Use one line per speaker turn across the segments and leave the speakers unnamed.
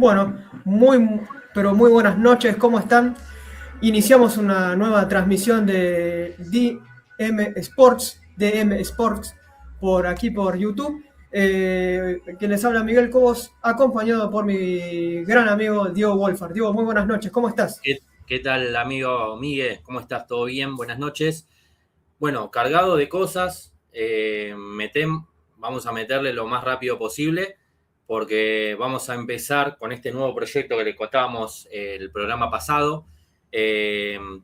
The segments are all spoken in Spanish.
Bueno, pero muy buenas noches, ¿cómo están? Iniciamos una nueva transmisión de DM Sports, por aquí por YouTube. Quien les habla Miguel Cobos, acompañado por mi gran amigo Diego Wolfar. Diego, muy buenas noches, ¿cómo estás?
¿Qué tal, amigo Miguel? ¿Cómo estás? ¿Todo bien? Buenas noches. Bueno, cargado de cosas, vamos a meterle lo más rápido posible porque vamos a empezar con este nuevo proyecto que le contábamos el programa pasado.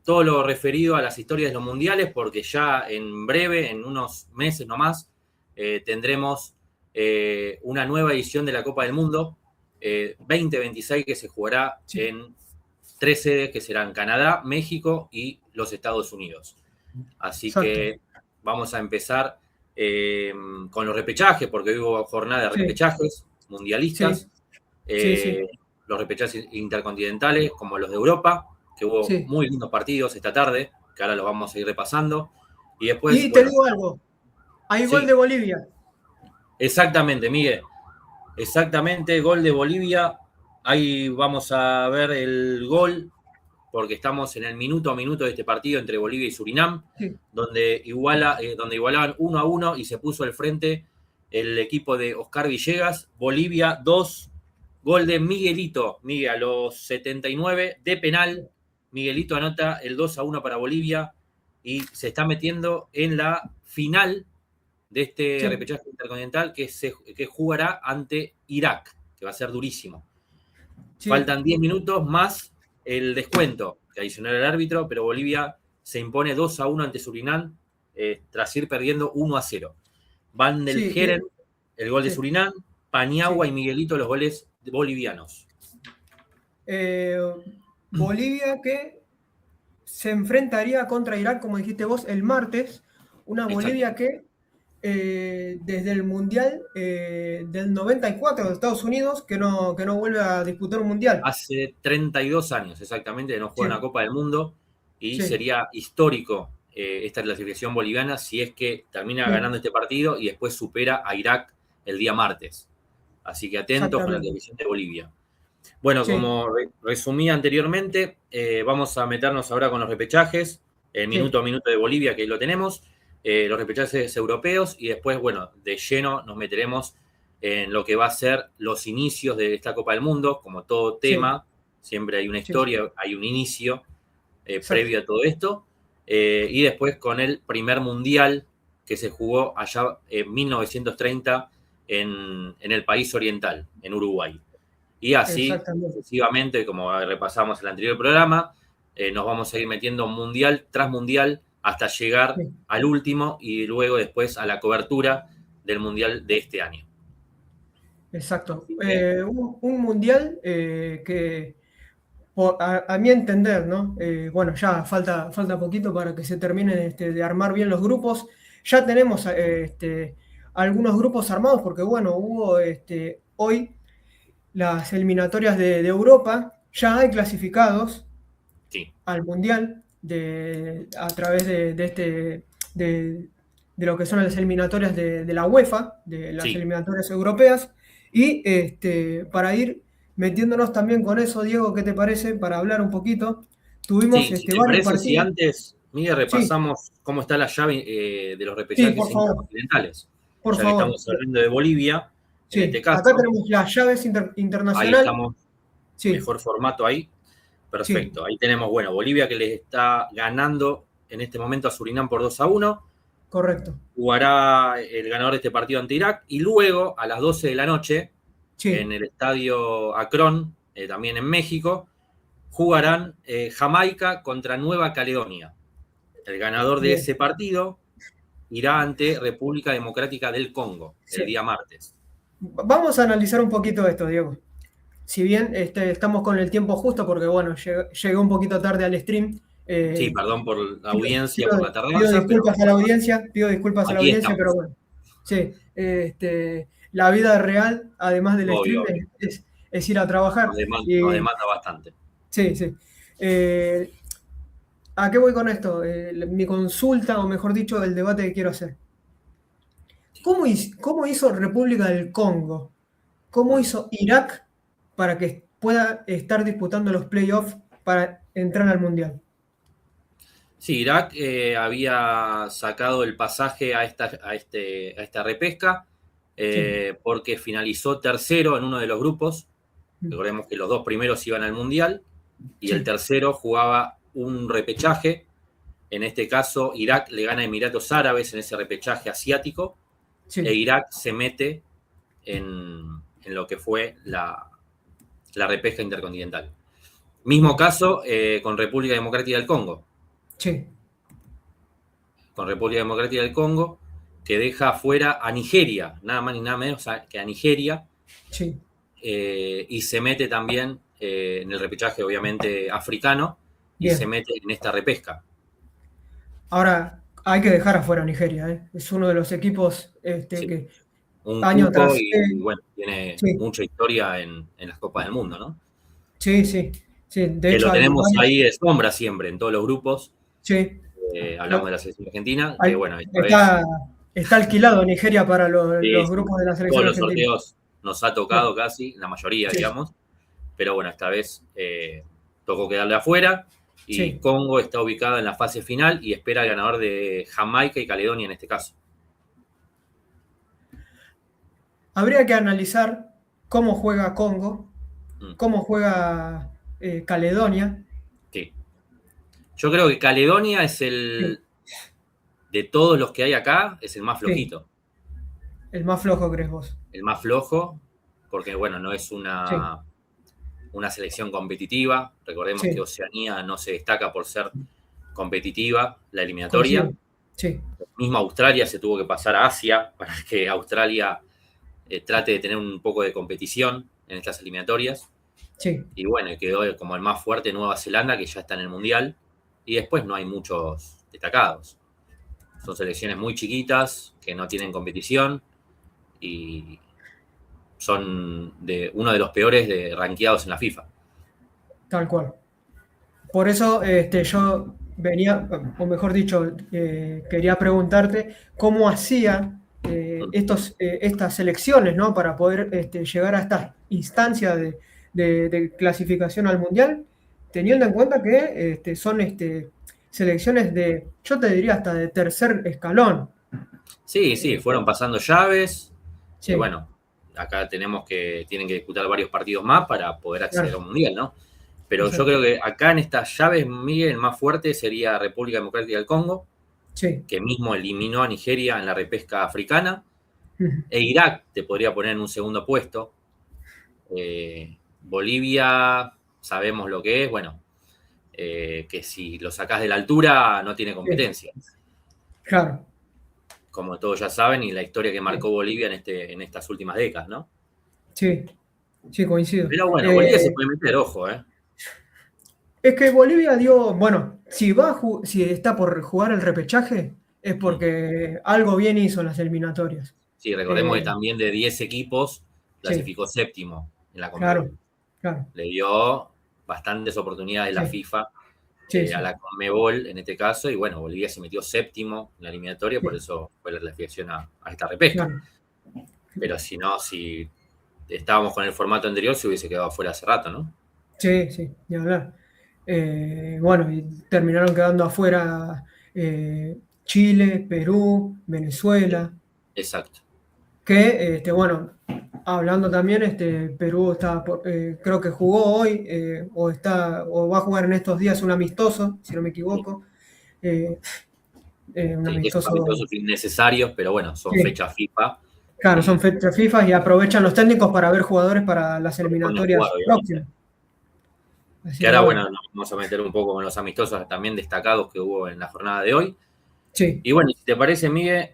Todo lo referido a las historias de los mundiales, porque ya en breve, en unos meses nomás, tendremos una nueva edición de la Copa del Mundo 2026 que se jugará en 3 sedes que serán Canadá, México y los Estados Unidos. Así
Exacto.
que vamos a empezar con los repechajes, porque hubo jornada de repechajes
Sí,
mundialistas,
sí.
los repechajes intercontinentales, como los de Europa, que hubo
Sí.
muy lindos partidos esta tarde, que ahora los vamos a ir repasando. Y después,
Y te
bueno,
digo algo, hay gol
sí,
de Bolivia.
exactamente, Miguel. Exactamente, gol de Bolivia. Ahí vamos a ver el gol porque estamos en el minuto a minuto de este partido entre Bolivia y Surinam,
Sí.
donde igualaban 1-1 y se puso al frente el equipo de Oscar Villegas. Bolivia 2, gol de Miguelito. Miguel, a los 79 de penal, Miguelito anota el 2-1 para Bolivia y se está metiendo en la final de este
Sí.
repechaje intercontinental que jugará ante Irak, que va a ser durísimo.
Sí.
Faltan 10 minutos más el descuento que adicionó el árbitro, pero Bolivia se impone 2-1 ante Surinam tras ir perdiendo 1-0. Van del
Sí.
Geren, el gol de
Sí.
Surinam, Paniagua
Sí.
y Miguelito los goles bolivianos.
Eh, Bolivia que se enfrentaría contra Irak, como dijiste vos, el martes. Una Bolivia
Exactamente.
que desde el Mundial del 94 de Estados Unidos, que no vuelve a disputar un Mundial.
Hace 32 años exactamente que no juega una
Sí,
Copa del Mundo y
sí,
sería histórico esta clasificación boliviana si es que termina
sí,
ganando este partido y después supera a Irak el día martes. Así que atentos con la
exactamente.
televisión de Bolivia. Bueno,
Sí,
como resumí anteriormente, vamos a meternos ahora con los repechajes, el minuto
sí,
a minuto de Bolivia, que ahí lo tenemos, los repechajes europeos, y después, bueno, de lleno nos meteremos en lo que va a ser los inicios de esta Copa del Mundo. Como todo
sí,
tema, siempre hay una
sí, sí,
historia, hay un inicio
exacto.
previo a todo esto, y después con el primer mundial que se jugó allá en 1930 en el país oriental, en Uruguay. Y así,
Exactamente.
sucesivamente, como repasamos en el anterior programa, nos vamos a ir metiendo mundial tras mundial hasta llegar
Sí,
al último y luego después a la cobertura del mundial de este año.
exacto.
Así que,
Un mundial que, a mi entender, ¿no? Bueno, ya falta poquito para que se terminen de armar bien los grupos. Ya tenemos algunos grupos armados porque, bueno, hubo hoy las eliminatorias de Europa. Ya hay clasificados
sí,
al Mundial a través de, de lo que son las eliminatorias de la UEFA, de las
sí.
eliminatorias europeas. Y para ir metiéndonos también con eso, Diego, ¿qué te parece? Para hablar un poquito, tuvimos
Sí, si te
varios
parece, si
partidos.
antes, Miguel,
Sí,
repasamos cómo está la llave de los
sí,
repechajes
por favor,
intercontinentales,
por
ya que
favor.
estamos hablando de Bolivia, en este
Sí, acá
caso,
tenemos las llaves
ahí
internacional.
estamos,
Sí,
mejor formato ahí.
sí,
Perfecto. Ahí tenemos, bueno, Bolivia que le está ganando en este momento a Surinam por 2-1.
correcto.
Jugará el ganador de este partido ante Irak. Y luego, a las 12 de la noche, en
Sí,
el estadio Akron, también en México, jugarán Jamaica contra Nueva Caledonia. El ganador de
bien.
ese partido irá ante República Democrática del Congo el
Sí.
día martes.
Vamos a analizar un poquito esto, Diego. Si bien estamos con el tiempo justo, porque bueno, llegué un poquito tarde al stream,
Sí,
eh,
perdón por la
pido,
audiencia, por
pido-
la
pido
tardanza, pero
disculpas a la audiencia,
aquí
pero
estamos.
bueno, sí, la vida real, además del
Obvio,
stream,
obvio.
es ir a trabajar.
Nos
Y
demanda bastante.
sí, sí. Eh, ¿A qué voy con esto? Mi consulta, o mejor dicho, el debate que quiero hacer. ¿Cómo hizo República del Congo? ¿Cómo
Mm.
hizo Irak para que pueda estar disputando los playoffs para entrar al Mundial.
Sí, Irak había sacado el pasaje a esta repesca porque finalizó tercero en uno de los grupos. Recordemos que los dos primeros iban al Mundial y el tercero jugaba un repechaje. En este caso, Irak le gana a Emiratos Árabes en ese repechaje asiático e Irak se mete en lo que fue la repesca intercontinental. Mismo caso con República Democrática del Congo.
Sí.
Con República Democrática del Congo, que deja afuera a Nigeria, nada más ni nada menos que a Nigeria, y se mete también en el repechaje, obviamente, africano, y se mete en esta repesca.
Ahora, hay que dejar afuera a Nigeria, ¿eh? Es uno de los equipos que
un
año
cupo
tras
y bueno, tiene mucha historia en las Copas del Mundo, ¿no?
Sí, sí. De
que
hecho,
lo tenemos ahí de sombra siempre, en todos los grupos.
Sí.
Hablamos de la selección argentina, que bueno,
está alquilado Nigeria para los grupos de la selección
todos los
argentina.
sorteos nos ha tocado casi, la mayoría, digamos, pero bueno, esta vez tocó quedarle afuera y Congo está ubicado en la fase final y espera al ganador de Jamaica y Caledonia en este caso.
Habría que analizar cómo juega Congo, cómo juega Caledonia.
Sí. Yo creo que Caledonia es de todos los que hay acá, es el más flojito.
El más flojo, ¿crees vos?
El más flojo, porque bueno, no es una selección competitiva. Recordemos que Oceanía no se destaca por ser competitiva, la eliminatoria. Mismo Australia se tuvo que pasar a Asia para que Australia trate de tener un poco de competición en estas eliminatorias. Y bueno, quedó como el más fuerte Nueva Zelanda, que ya está en el Mundial. Y después no hay muchos destacados. Son selecciones muy chiquitas, que no tienen competición y son uno de los peores rankeados en la FIFA.
Tal cual. Por eso yo venía, o mejor dicho, quería preguntarte cómo hacía estas selecciones, ¿no? Para poder llegar a esta instancia de clasificación al Mundial, teniendo en cuenta que son selecciones yo te diría hasta de tercer escalón.
Sí, fueron pasando llaves. Y bueno, acá tienen que disputar varios partidos más para poder acceder a un Mundial, ¿no? Pero yo creo que acá en estas llaves, Miguel, el más fuerte sería República Democrática del Congo, que mismo eliminó a Nigeria en la repesca africana. E Irak te podría poner en un segundo puesto. Bolivia, sabemos lo que es, bueno, que si lo sacás de la altura no tiene competencia.
Claro.
Como todos ya saben, y la historia que marcó Bolivia en estas últimas décadas, ¿no?
Sí, coincido.
Pero bueno, Bolivia se puede meter, ojo,
Es que Bolivia bueno, si está por jugar el repechaje, es porque algo bien hizo en las eliminatorias.
Sí, recordemos que también de 10 equipos clasificó séptimo en la Conmebol.
Claro.
Le dio bastantes oportunidades la FIFA a la Conmebol en este caso, y bueno, Bolivia se metió séptimo en la eliminatoria, por eso fue la clasificación a esta repesca. Pero si estábamos con el formato anterior, se hubiese quedado afuera hace rato, ¿no?
Sí, ni hablar. Bueno, y terminaron quedando afuera Chile, Perú, Venezuela.
Exacto.
Que, bueno, hablando también, Perú está, creo que jugó hoy, o va a jugar en estos días un amistoso, si no me equivoco.
Un amistoso. Amistosos innecesarios, pero bueno, son fechas FIFA.
Claro, son fechas FIFA y aprovechan los técnicos para ver jugadores para las eliminatorias próximas.
Que ahora, bueno, nos vamos a meter un poco con los amistosos también destacados que hubo en la jornada de hoy. Y bueno, si te parece, Miguel,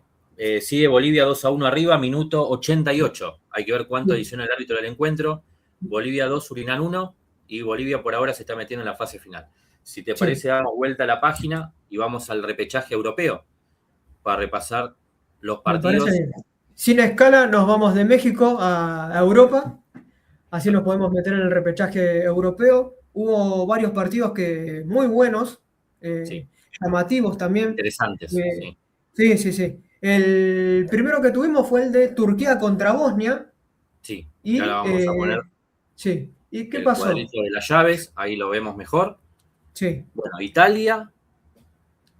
sigue Bolivia 2-1 arriba, minuto 88. Hay que ver cuánto adiciona el árbitro del encuentro. Bolivia 2, Surinam 1, y Bolivia por ahora se está metiendo en la fase final. Si te parece, damos vuelta a la página y vamos al repechaje europeo para repasar los partidos.
Sin escala, nos vamos de México a Europa. Así nos podemos meter en el repechaje europeo. Hubo varios partidos muy buenos, llamativos también.
Interesantes,
sí. El primero que tuvimos fue el de Turquía contra Bosnia.
Sí, y ahora vamos a poner.
¿Y qué
el
pasó?
cuadrito de las llaves, ahí lo vemos mejor.
Sí.
Bueno, Italia,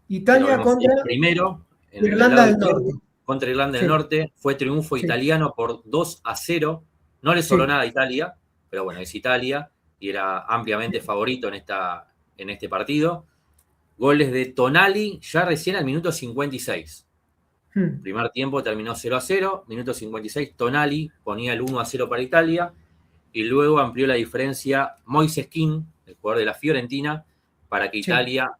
que lo
Italia
vemos
contra
el primero, en el
Irlanda
lado
del
izquierdo,
Norte.
contra Irlanda del
Sí,
Norte, fue triunfo
sí,
italiano por 2-0. No le sobró
sí.
nada a Italia, pero bueno, es Italia y era ampliamente favorito en este partido. Goles de Tonali ya recién al minuto 56.
Hmm,
Primer tiempo terminó 0-0, minuto 56, Tonali ponía el 1-0 para Italia y luego amplió la diferencia Moises Kean, el jugador de la Fiorentina, para que
sí.
Italia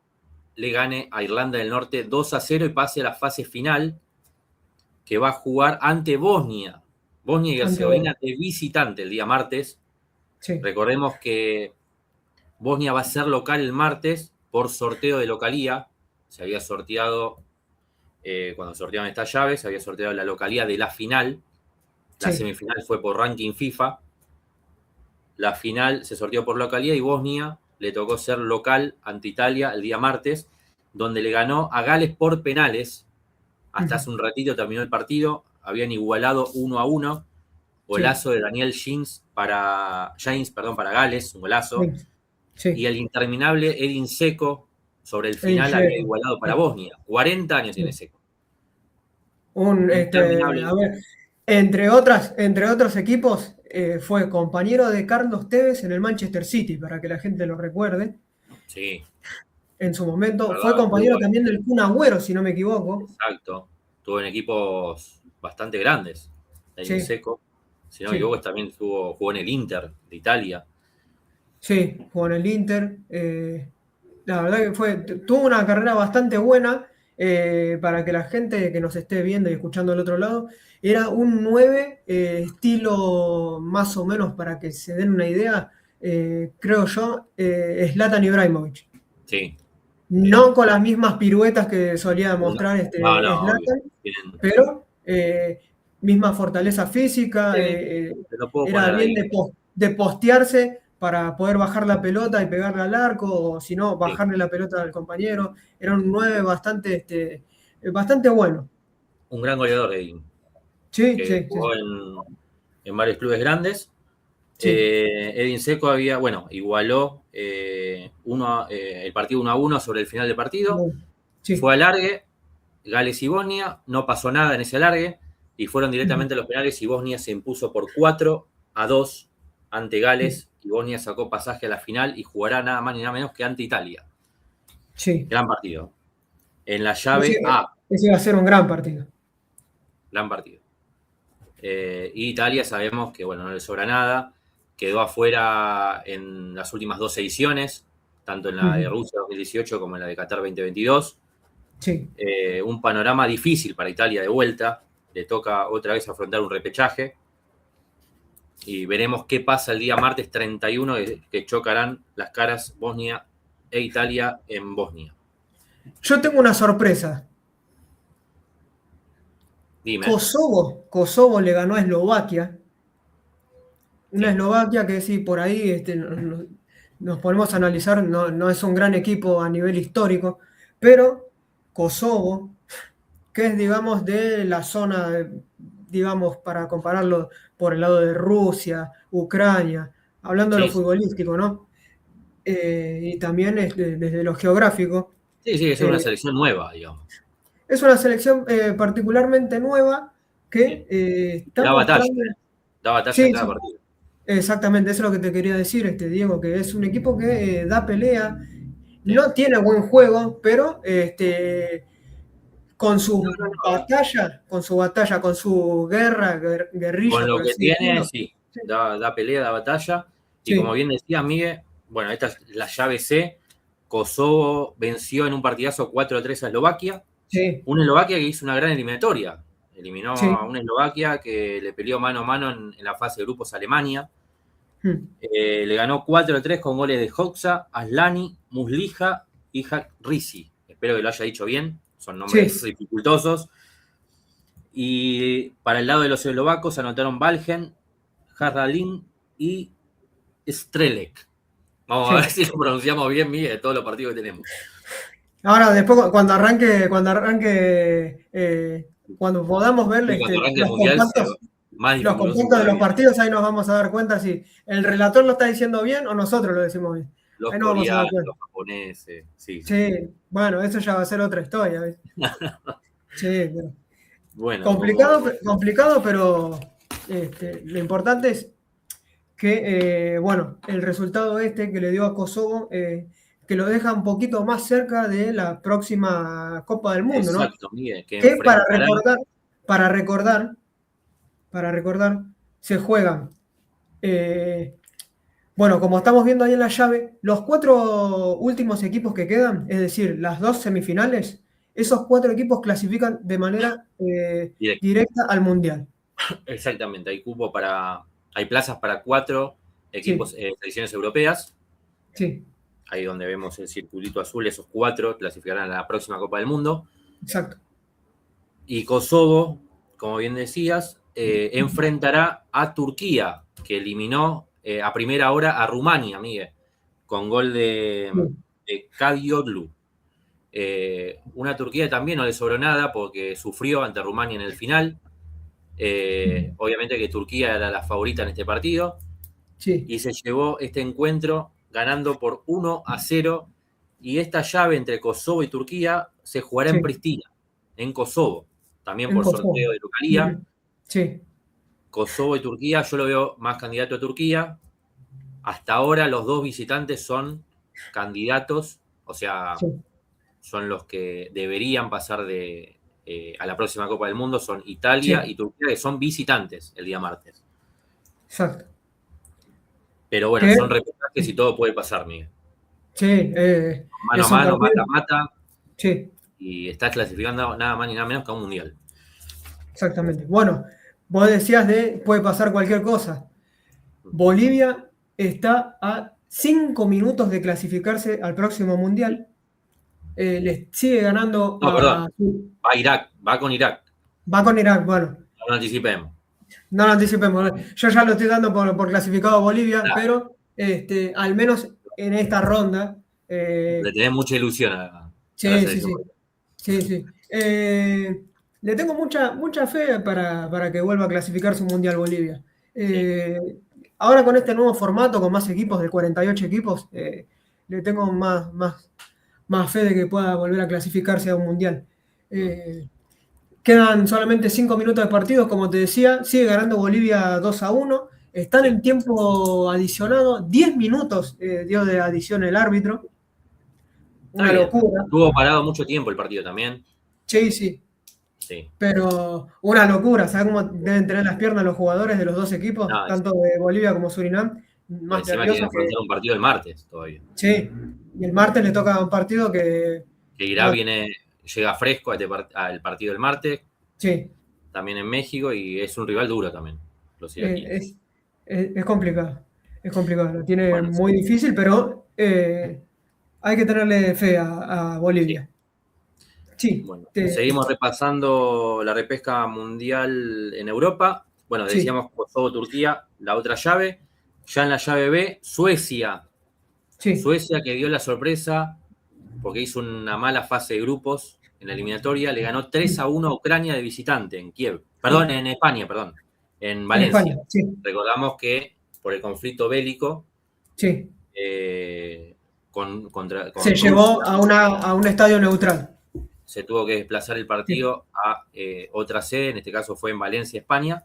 le gane a Irlanda del Norte 2-0 y pase a la fase final, que va a jugar ante Bosnia. Bosnia y
Ante vos.
Herzegovina de visitante el día martes.
Sí,
Recordemos que Bosnia va a ser local el martes por sorteo de localía. Se había sorteado, cuando sorteaban estas llaves, se había sorteado la localía de la final. La
sí.
semifinal fue por ranking FIFA. La final se sorteó por localía y Bosnia le tocó ser local ante Italia el día martes, donde le ganó a Gales por penales. Hasta hace un ratito terminó el partido, habían igualado 1-1.
Sí,
Golazo de Daniel para Gales, un golazo.
sí, sí.
Y el interminable Edin Dzeko sobre el
En
final había
serio.
igualado para
Sí,
Bosnia. 40 años tiene
sí.
Dzeko.
A
Interminable.
ver, entre otros equipos, fue compañero de Carlos Tevez en el Manchester City, para que la gente lo recuerde.
Sí,
En su
la
momento, fue
verdad,
compañero también del Kun Agüero, si no me equivoco.
exacto. Estuvo en equipos bastante grandes. Edin
Sí,
Dzeko, si no me
sí,
equivoco, también jugó en el Inter de Italia.
sí, jugó en el Inter. La verdad que tuvo una carrera bastante buena, para que la gente que nos esté viendo y escuchando del otro lado. Era un 9, estilo más o menos, para que se den una idea, creo yo, Zlatan Ibrahimovic.
Sí, sí.
No con las mismas piruetas que solía
No,
mostrar
no, obvio.
Zlatan,
Tienen,
pero misma fortaleza física,
sí, te lo puedo
era
poner
bien
ahí.
de postearse para poder bajar la pelota y pegarle al arco, o si no,
Sí,
bajarle la pelota al compañero. Era un 9 bastante, bastante bueno.
un gran goleador, Edin,
Sí,
que
sí, sí,
jugó en varios clubes grandes.
sí,
Edin Dzeko había, bueno, igualó el partido 1-1 sobre el final del partido.
bueno, sí.
Fue alargue, Gales y Bosnia, no pasó nada en ese alargue y fueron
Ujú,
directamente a los penales y Bosnia se impuso por 4-2 ante
sí,
Gales y Bosnia sacó pasaje a la final y jugará nada más ni nada menos que ante Italia.
sí.
Gran partido. En la
Ese,
llave A,
ese iba a ser un gran partido.
gran partido. Y Italia sabemos que, bueno, no le sobra nada. Quedó afuera en las últimas dos ediciones, tanto en la de
Ujú,
Rusia 2018 como en la de Qatar 2022.
sí.
Un panorama difícil para Italia de vuelta. Le toca otra vez afrontar un repechaje. Y veremos qué pasa el día martes 31, que chocarán las caras Bosnia e Italia en Bosnia.
Yo tengo una sorpresa.
Dime.
Kosovo le ganó a Eslovaquia. Una
Sí.
Eslovaquia que sí, por ahí, nos ponemos a analizar, no, no es un gran equipo a nivel histórico, pero Kosovo, que es, digamos, de la zona, digamos, para compararlo por el lado de Rusia, Ucrania, hablando de lo
Sí,
futbolístico, ¿no? Y también desde lo geográfico.
sí, es una
eh,
selección nueva, digamos.
es una selección, particularmente nueva,
Sí.
que está
Da batalla,
mostrando.
da batalla en
Sí,
cada
sí.
partido.
Exactamente, eso es lo que te quería decir, Diego, que es un equipo que da pelea,
Sí.
no tiene buen juego, pero
No, no, no.
con su batalla, con su
Con
guerrilla,
lo
por
que
así
tiene,
decirlo.
sí,
Sí,
da pelea, da batalla. Y como
sí,
bien decía Miguel, bueno, esta es la llave C. Kosovo venció en un partidazo 4-3 a Eslovaquia.
sí,
Una Eslovaquia que hizo una gran eliminatoria. Eliminó a
sí.
una Eslovaquia que le peleó mano a mano en la fase de grupos a Alemania.
Mm,
Le ganó 4-3 con goles de Hoxha, Aslani, Muslija y Risi. Espero que lo haya dicho bien. Son nombres
sí,
dificultosos. Y para el lado de los eslovacos anotaron Valgen, Haralin y Strelec. Vamos a ver
sí.
si lo pronunciamos bien, Miguel, de todos los partidos que tenemos.
Ahora, después, cuando podamos ver
Y cuando arranque el
los
Mundial,
contactos.
más
Los
dificultoso
contactos de los
todavía.
partidos, ahí nos vamos a dar cuenta si el relator lo está diciendo bien o nosotros lo decimos bien.
Los
Ahí nos vamos a dar
coreanos,
cuenta.
los japoneses, sí, sí.
Sí, bueno, eso ya va a ser otra historia, ¿ves? Sí, pero
Bueno,
complicado,
como
complicado, pero lo importante es que, bueno, el resultado que le dio a Kosovo, que lo deja un poquito más cerca de la próxima Copa del Mundo, ¿no?
exacto, Miguel, que
Que
enfrentará.
para recordar, para recordar, se juegan, eh, bueno, como estamos viendo ahí en la llave, los 4 últimos equipos que quedan, es decir, las 2 semifinales, esos 4 equipos clasifican de manera
Directo.
directa al Mundial.
Exactamente, hay plazas para 4 equipos,
Sí,
selecciones europeas.
sí,
Ahí donde vemos el circulito azul, esos 4 clasificarán a la próxima Copa del Mundo.
exacto.
Y Kosovo, como bien decías, enfrentará a Turquía, que eliminó a primera hora a Rumania, Miguel, con gol
Sí,
de Kadioglu. Una Turquía también no le sobró nada porque sufrió ante Rumania en el final. Obviamente que Turquía era la favorita en este partido
sí,
y se llevó este encuentro ganando por 1-0. Y esta llave entre Kosovo y Turquía se jugará en
sí,
Pristina, en Kosovo, también
en
por
Kosovo.
sorteo de localía.
Sí,
Kosovo y Turquía, yo lo veo más candidato a Turquía. Hasta ahora los dos visitantes son candidatos, o sea,
sí,
son los que deberían pasar a la próxima Copa del Mundo, son Italia
sí,
y Turquía, que son visitantes el día martes.
exacto.
Pero bueno,
Que,
son repechajes y todo puede pasar, Miguel.
sí,
Mano a
es un
mano,
partido.
mata a mata,
Sí,
y estás clasificando nada más ni nada menos que a un mundial.
exactamente. Bueno, vos decías puede pasar cualquier cosa. Bolivia está a 5 minutos de clasificarse al próximo Mundial. Le sigue ganando
No, perdón,
a...
va a Irak, va con Irak,
Va con Irak, bueno,
no lo anticipemos.
no lo anticipemos. Yo ya lo estoy dando por clasificado a Bolivia,
Claro,
pero al menos en esta ronda,
le
eh,
tenés mucha ilusión a la
sí, sí,
selección.
sí, sí, sí. Le tengo mucha fe para que vuelva a clasificar su Mundial Bolivia.
Sí.
Eh, Ahora con este nuevo formato, con más equipos de 48 equipos, le tengo más fe de que pueda volver a clasificarse a un Mundial. Eh, Quedan solamente 5 minutos de partido, como te decía, sigue ganando Bolivia 2-1. Están
Sí.
en tiempo adicionado, 10 minutos dio de adición el árbitro,
Está
una
bien.
locura.
Estuvo parado mucho tiempo el partido también.
Sí, sí,
Sí.
pero una locura. ¿Sabes cómo deben tener las piernas los jugadores de los dos equipos,
No,
tanto de Bolivia como Surinam? Más
encima tiene que
nerviosos que...
enfrentar un partido el martes todavía.
Sí, y el martes le toca un partido que...
Que Irak
No,
llega fresco al partido del martes,
sí,
también en México, y es un rival duro también, los
eh,
iraquíes.
es, es complicado. Es complicado, lo tiene
Bueno,
muy difícil, pero hay que tenerle fe a
sí.
Bolivia. Sí,
Bueno, seguimos repasando la repesca mundial en Europa. Bueno,
sí,
decíamos Kosovo-Turquía, la otra llave. Ya en la llave B, Suecia.
sí,
Suecia que dio la sorpresa porque hizo una mala fase de grupos en la eliminatoria, le ganó 3-1 a Ucrania de visitante en Kiev. Perdón,
sí.
en España, perdón, en
En España,
Valencia.
sí,
Recordamos que por el conflicto bélico
sí. Se
con
llevó
Rusia
a un estadio neutral.
se tuvo que desplazar el
Sí,
partido a otra sede, en este caso fue en Valencia, España,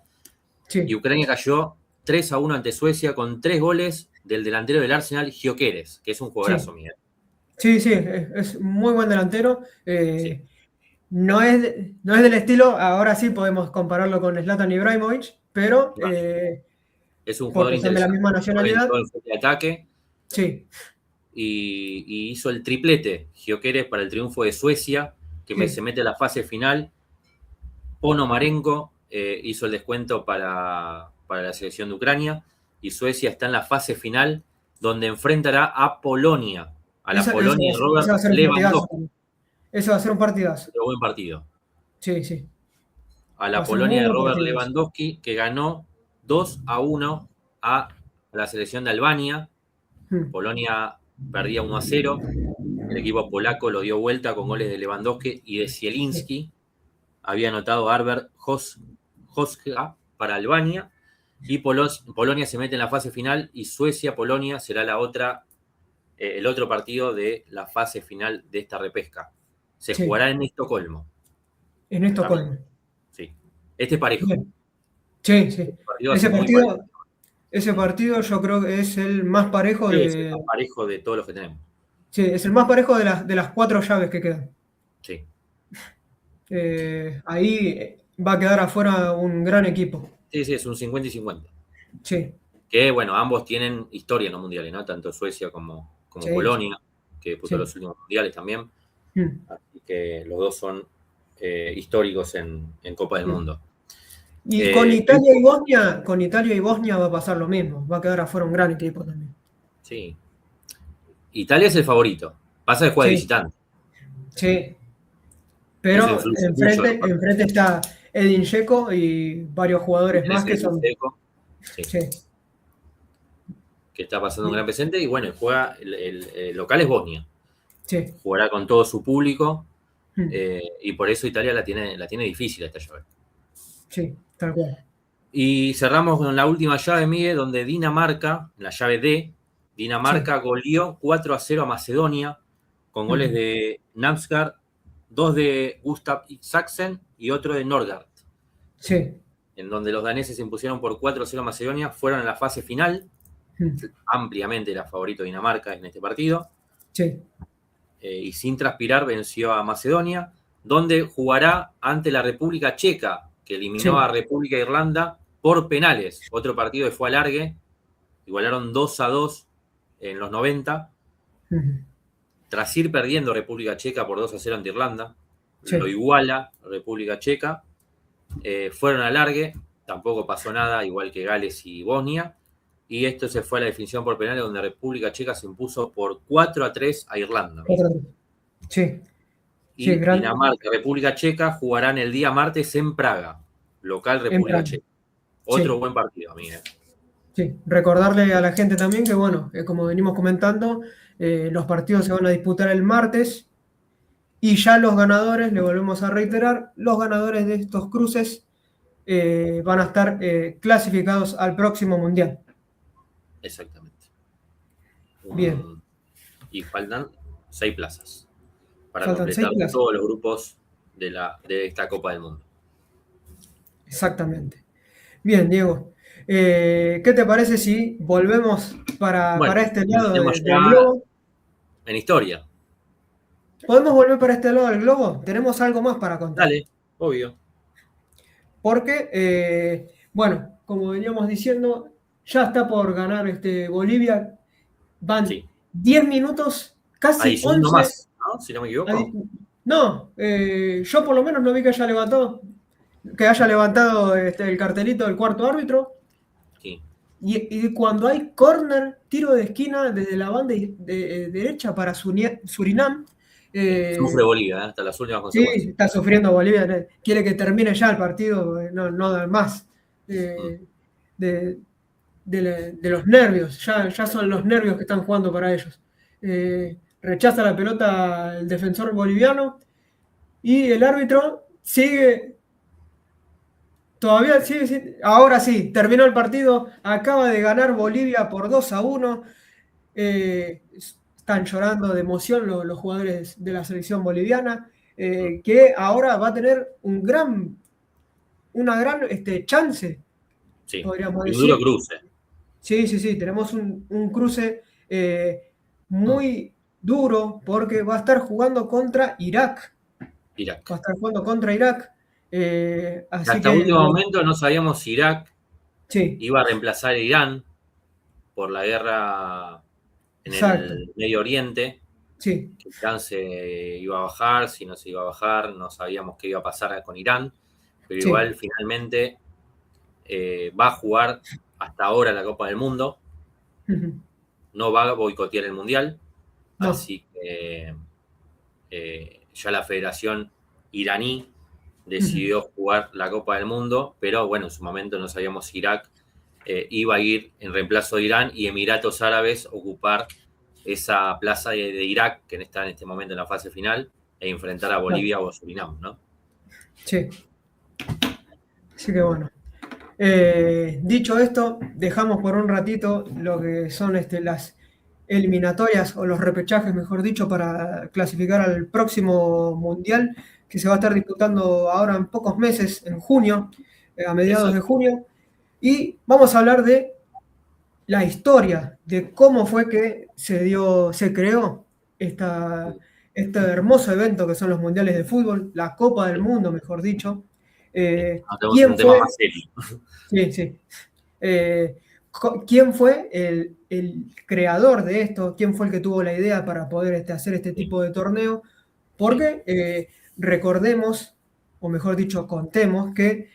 y
sí,
Ucrania cayó 3-1 ante Suecia con 3 goles del delantero del Arsenal, Gyökeres, que es un jugadorazo,
sí.
Miguel.
Sí, sí, es muy buen delantero.
Sí,
No es del estilo, ahora sí podemos compararlo con Zlatan Ibrahimovic, pero
es un jugador
porque son de la
interesante,
misma
sobre
nacionalidad.
todo en fase de ataque,
Sí,
y hizo el triplete Gyökeres para el triunfo de Suecia, que se
sí,
mete a la fase final. Ponomarenko hizo el descuento para la selección de Ucrania, y Suecia está en la fase final, donde enfrentará a Polonia, a la Polonia de
eso
Robert
va a ser un partidazo
Lewandowski.
también. Eso va a ser un partidazo.
Pero buen partido.
Sí, sí.
A
Va
la
a ser
Polonia de
muy
Robert
partidazo.
Lewandowski, que ganó 2-1 a la selección de Albania.
Mm.
Polonia perdía 1-0. El equipo polaco lo dio vuelta con goles de Lewandowski y de
Sí,
Zielinski. Había anotado Arber Hosja para Albania y Polonia se mete en la fase final y Suecia-Polonia será el otro partido de la fase final de esta repesca. Se
Sí,
jugará en Estocolmo.
en Estocolmo.
Sí. Este es parejo.
Bien. Sí, sí.
Este partido va a
Ese
ser muy parejo.
partido, ese partido yo creo que es el más parejo
Sí, es el más parejo de todos los que tenemos.
sí, es el más parejo de las 4 llaves que quedan.
Sí.
Ahí va a quedar afuera un gran equipo.
Sí, sí, es un 50 y 50.
Sí,
Que, bueno, ambos tienen historia en los mundiales, ¿no? Tanto Suecia como
sí,
Polonia, que disputó
sí.
los últimos mundiales también.
Mm,
Así que los dos son históricos en Copa del
mm.
Mundo.
Y con Italia y Bosnia va a pasar lo mismo. Va a quedar afuera un gran equipo también.
Sí. Italia es el favorito. Pasa que juega de
Sí,
visitante.
sí.
Eso
Pero
influye mucho en los partidos.
enfrente está Edin Dzeko y varios
Y
jugadores
tenés
más
a
que
Edin
son.
Dzeko, sí,
Sí,
que está pasando un gran presente. Y bueno, juega el local es Bosnia.
sí.
Jugará con todo su público.
Mm,
Y por eso Italia la tiene difícil esta llave.
sí, tal cual.
Y cerramos con la última llave, Miguel, donde Dinamarca, en la llave D,
Sí.
Dinamarca goleó 4-0 a Macedonia, con goles
Mm,
de Namsgaard, 2 de Gustav Isaksen y otro de Norgard,
sí.
en donde los daneses se impusieron por 4-0 a Macedonia, fueron a la fase final,
Mm,
ampliamente era favorito Dinamarca en este partido,
sí.
y sin transpirar venció a Macedonia, donde jugará ante la República Checa, que eliminó a
Sí.
República de Irlanda por penales. Otro partido que fue alargue, igualaron 2-2 en los 90,
Mm,
tras ir perdiendo República Checa por 2-0 ante Irlanda, lo
sí.
iguala República Checa, fueron al alargue, tampoco pasó nada, igual que Gales y Bosnia, y esto se fue a la definición por penales, donde República Checa se impuso por 4-3 a Irlanda.
Sí. Sí,
Y
gran.
Dinamarca y República Checa jugarán el día martes en Praga, local
En
República
Praga.
Checa. Otro
Sí.
buen partido, Miguel.
Sí, recordarle a la gente también que, bueno, como venimos comentando, los partidos se van a disputar el martes y ya los ganadores, le volvemos a reiterar, los ganadores de estos cruces van a estar clasificados al próximo Mundial.
Exactamente.
Bien,
Y faltan 6 plazas para
faltan 6
completar
plazas.
todos los grupos de esta Copa del Mundo.
Exactamente. Bien, Diego. ¿Qué te parece si volvemos
Bueno,
para este lado
metemos
del
ya
globo?
en historia.
¿Podemos volver para este lado del globo? Tenemos algo más para contar.
Dale, obvio.
Porque, bueno, como veníamos diciendo, ya está por ganar Bolivia. Van
Sí.
10 minutos, casi
Adición
11.
nomás, ¿no? Si no me equivoco.
No, yo por lo menos no vi que haya levantado el cartelito del cuarto árbitro.
Sí.
Y cuando hay córner, tiro de esquina desde la banda derecha para Surinam,
Sí. Sufre
eh,
Bolivia, hasta las últimas
sí,
consecuencias.
está sufriendo Bolivia, quiere que termine ya el partido, no da más.
Mm.
eh, de, de los nervios, ya son los nervios que están jugando para ellos. Rechaza la pelota el defensor boliviano y el árbitro sigue, todavía sigue, ahora sí, terminó el partido, acaba de ganar Bolivia por 2-1. Están llorando de emoción los jugadores de la selección boliviana,
Mm.
que ahora va a tener una gran chance,
Sí.
podríamos
Y un duro
decir.
cruce.
Sí, sí, sí, tenemos un cruce
Mm.
muy duro porque va a estar jugando contra Irak. Va a
Irak.
estar jugando contra Irak. Así
Hasta
que,
último
bueno,
momento no sabíamos si Irak
sí,
iba a reemplazar a Irán por la guerra en
exacto.
el Medio Oriente,
Sí,
que Irán se iba a bajar, si no se iba a bajar, no sabíamos qué iba a pasar con Irán, pero
sí.
igual finalmente va a jugar hasta ahora la Copa del Mundo,
Ujú.
no va a boicotear el Mundial,
No,
así que ya la Federación iraní
ujú.
decidió jugar la Copa del Mundo, pero bueno, en su momento no sabíamos si Irak iba a ir en reemplazo de Irán y Emiratos Árabes ocupar esa plaza de Irak, que está en este momento en la fase final, e enfrentar a
No,
Bolivia o a Surinam, ¿no?
sí. Así que bueno. Dicho esto, dejamos por un ratito lo que son las eliminatorias o los repechajes, mejor dicho, para clasificar al próximo mundial que se va a estar disputando ahora en pocos meses, en junio, a mediados de
Exacto.
junio. Y vamos a hablar de la historia, de cómo fue que se creó este hermoso evento que son los mundiales de fútbol, la Copa del Mundo, mejor dicho.
Ahora tenemos un
¿Quién
tema
fue?
más serio.
Sí, sí. ¿Quién fue el creador de esto? ¿Quién fue el que tuvo la idea para poder hacer este
Sí,
tipo de torneo?
sí,
Porque recordemos, o mejor dicho, contemos que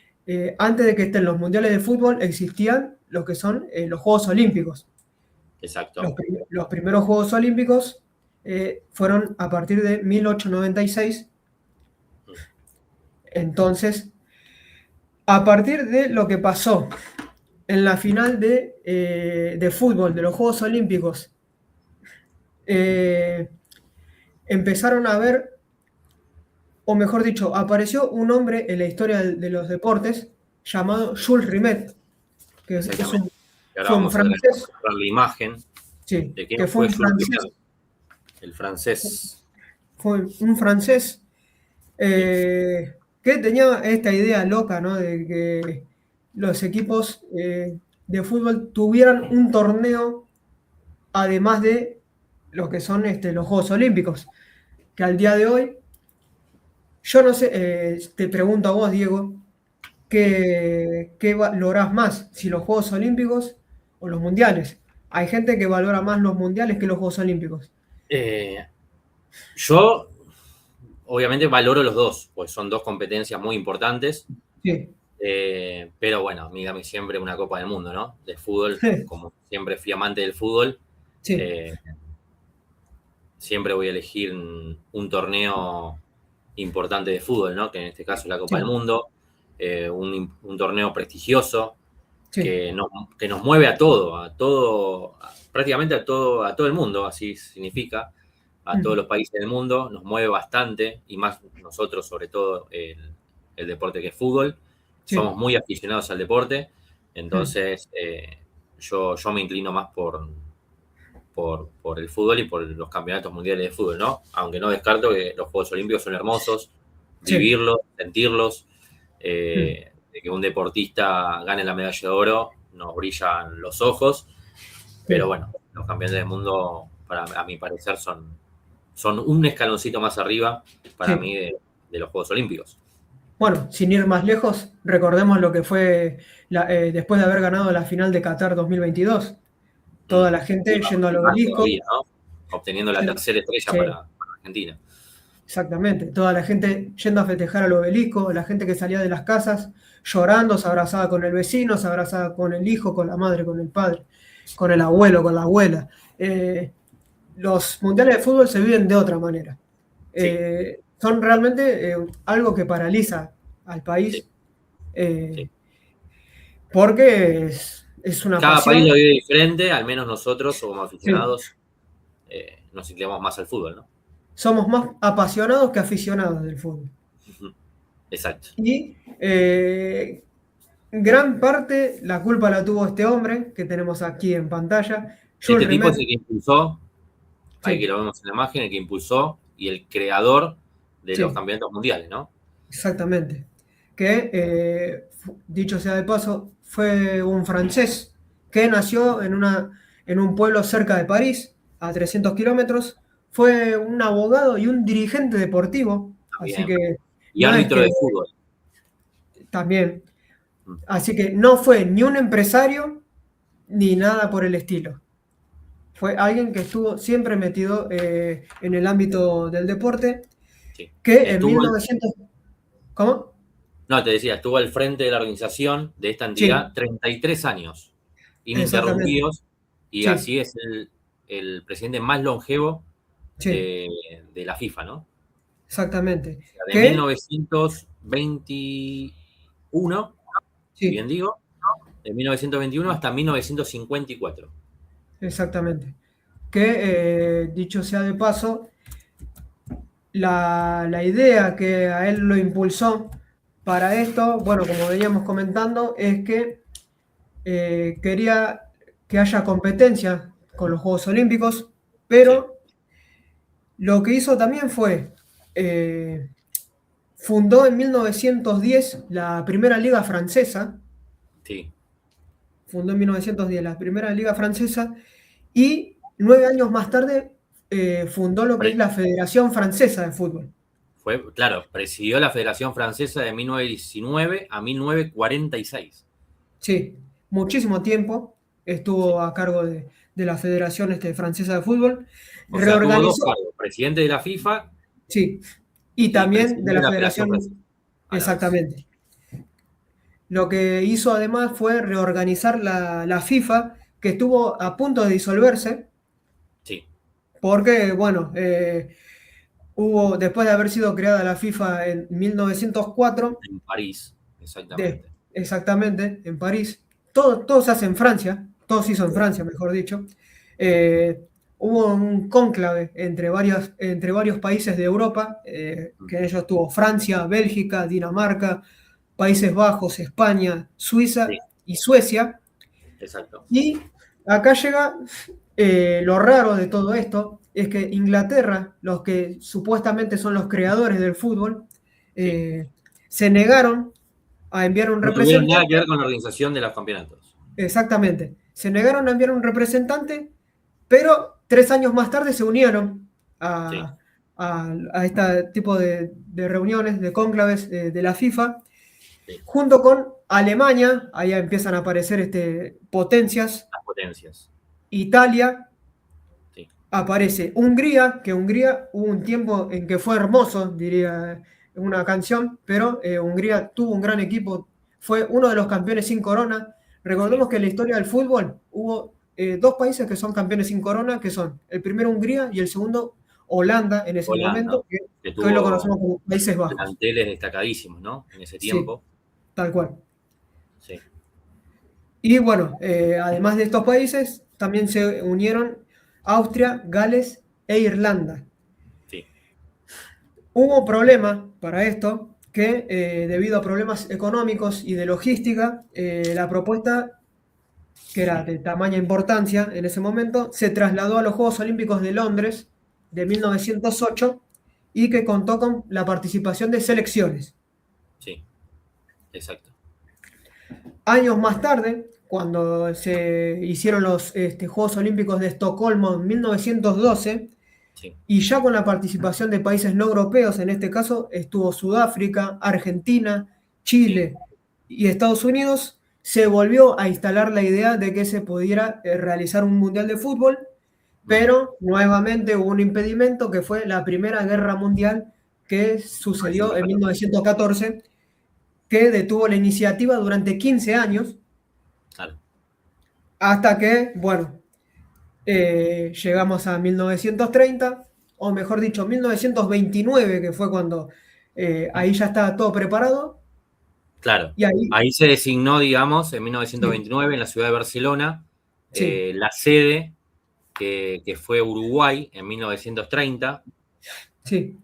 antes de que estén los mundiales de fútbol existían lo que son los Juegos Olímpicos.
exacto.
Los primeros Juegos Olímpicos fueron a partir de 1896. Entonces, a partir de lo que pasó en la final de fútbol de los Juegos Olímpicos, eh, empezaron a ver, o mejor dicho, apareció un hombre en la historia de los deportes llamado Jules Rimet, que
Exactamente. Y ahora
fue un
vamos a tener que
francés,
mostrar la imagen
sí,
de quién
que fue
fue
un
Jules
francés,
Rimet, el francés.
fue un francés
Sí,
que tenía esta idea loca, ¿no? De que los equipos de fútbol tuvieran un torneo además de lo que son los Juegos Olímpicos, que al día de hoy, yo no sé, te pregunto a vos, Diego,
sí.
¿qué valorás más? Si los Juegos Olímpicos o los Mundiales. Hay gente que valora más los Mundiales que los Juegos Olímpicos.
Eh, yo, obviamente, valoro los dos, pues son dos competencias muy importantes.
Sí,
Pero bueno, a mí dame siempre una Copa del Mundo, ¿no? De fútbol, como siempre fui amante del fútbol,
sí,
eh, siempre voy a elegir un torneo importante de fútbol, ¿no? Que en este caso es la Copa del
sí,
Mundo, un torneo prestigioso
sí,
que nos mueve a todo, prácticamente a todo el mundo, así significa, a todos
mm,
los países del mundo, nos mueve bastante, y más nosotros, sobre todo el deporte que es fútbol. Somos
sí,
muy aficionados al deporte,
mm,
entonces yo me inclino más por el fútbol y por los campeonatos mundiales de fútbol, ¿no? Aunque no descarto que los Juegos Olímpicos son hermosos,
sí,
vivirlos, sentirlos,
mm,
de que un deportista gane la medalla de oro, nos brillan los ojos, pero
sí,
bueno, los campeones del mundo, a mi parecer, son un escaloncito más arriba para
sí.
mí de los Juegos Olímpicos.
Bueno, sin ir más lejos, recordemos lo que fue después de haber ganado la final de Qatar 2022.
Mm.
Toda la
Y
gente
más,
yendo al
y más
obelisco.
todavía, ¿no? Obteniendo la
yendo-
tercera estrella
sí,
para Argentina.
exactamente. Toda la gente yendo a festejar al obelisco, la gente que salía de las casas llorando, se abrazaba con el vecino, se abrazaba con el hijo, con la madre, con el padre, con el abuelo, con la abuela. Eh, los mundiales de fútbol se viven de otra manera.
Sí,
Son realmente algo que paraliza al
sí,
país
sí.
eh, porque es una
Cada país
pasión.
lo vive diferente, al menos nosotros como
Sí,
aficionados nos inclinamos más al fútbol, ¿no?
somos más apasionados que aficionados del fútbol.
Ujú. Exacto.
Y gran parte la culpa la tuvo este hombre que tenemos aquí en pantalla, Jules
Este tipo es
Rimet.
el que impulsó, ahí que
Sí,
lo vemos en la imagen, el que impulsó y el creador de los
sí,
campeonatos mundiales, ¿no?
exactamente. Que, dicho sea de paso, fue un francés que nació en un pueblo cerca de París, a 300 kilómetros. Fue un abogado y un dirigente deportivo, así
También.
que
Y
no es
árbitro
que
de fútbol.
también,
Mm.
así que no fue ni un empresario ni nada por el estilo. Fue alguien que estuvo siempre metido en el ámbito del deporte,
Sí.
que en
Estuvo,
1900... ¿Cómo?
no, te decía, estuvo al frente de la organización de esta entidad
Sí,
33 años,
exactamente.
ininterrumpidos, y
Sí,
así es el presidente más longevo
sí,
de la FIFA, ¿no?
exactamente.
O sea, de
Que,
1921, si bien
sí,
digo, de 1921 hasta 1954.
exactamente. Que, dicho sea de paso, la idea que a él lo impulsó para esto, bueno, como veníamos comentando, es que quería que haya competencia con los Juegos Olímpicos,
Sí,
pero lo que hizo también fue, eh, fundó en 1910 la primera liga francesa,
sí.
fundó en 1910 la primera liga francesa y 9 años más tarde fundó lo que es
Pre-
la Federación Francesa de Fútbol.
claro, presidió la Federación Francesa de 1919 a 1946.
Sí, muchísimo tiempo
Sí.
estuvo a cargo de la Federación Francesa de Fútbol.
O sea, tuvo dos
Reorganizó,
cargos, presidente de la FIFA
sí, y
y
también de
presidente de
la
la Federación Francesa
Federación,
a la vez.
exactamente. Lo que hizo además fue reorganizar la FIFA, que estuvo a punto de disolverse,
Sí,
porque, bueno, después de haber sido creada la FIFA en 1904,
en París, exactamente.
exactamente, en París, todo se hace en Francia, todo se hizo en
Sí.
Francia, mejor dicho. Eh, Hubo un cónclave entre varios países de Europa, que en ellos estuvo Francia, Bélgica, Dinamarca, Países Bajos, España,
Sí,
Suiza y Suecia.
exacto.
Y acá llega lo raro de todo esto, es que Inglaterra, los que supuestamente son los creadores del fútbol,
Sí.
eh, se negaron a enviar un
No tuvieron nada que
representante,
ver con la organización de los campeonatos.
exactamente, se negaron a enviar un representante, pero 3 años más tarde se unieron
Sí,
a este tipo de reuniones, de cónclaves de la FIFA,
sí,
junto con Alemania, ahí empiezan a aparecer potencias,
las potencias.
Italia,
Sí,
aparece Hungría, que Hungría hubo un tiempo en que fue hermoso, diría una canción, pero Hungría tuvo un gran equipo, fue uno de los campeones sin corona.
sí.
Recordemos que en la historia del fútbol hubo dos países que son campeones sin corona, que son el primero Hungría y el segundo Holanda en ese
Holanda,
momento,
que
que hoy lo
tuvo
conocemos como Países Bajos.
planteles destacadísimos, ¿no? En ese
Sí,
tiempo.
tal cual.
Sí,
Y bueno, además de estos países, también se unieron Austria, Gales e Irlanda.
sí.
Hubo problema para esto, que debido a problemas económicos y de logística, la propuesta, que era de tamaña importancia en ese momento, se trasladó a los Juegos Olímpicos de Londres de 1908 y que contó con la participación de selecciones.
Sí, exacto.
Años más tarde, cuando se hicieron los Juegos Olímpicos de Estocolmo en 1912,
Sí,
y ya con la participación de países no europeos, en este caso estuvo Sudáfrica, Argentina,
sí.
Chile y Estados Unidos, se volvió a instalar la idea de que se pudiera realizar un mundial de fútbol,
Mm.
pero nuevamente hubo un impedimento que fue la Primera Guerra Mundial que sucedió en
1914.
1914, que detuvo la iniciativa durante 15 años,
Claro.
hasta que, bueno, llegamos a 1930, o mejor dicho, 1929, que fue cuando ahí ya estaba todo preparado,
Claro.
y ahí,
Ahí se designó, digamos, en
sí,
1929, en la ciudad de Barcelona,
sí,
la sede que fue Uruguay en 1930.
sí,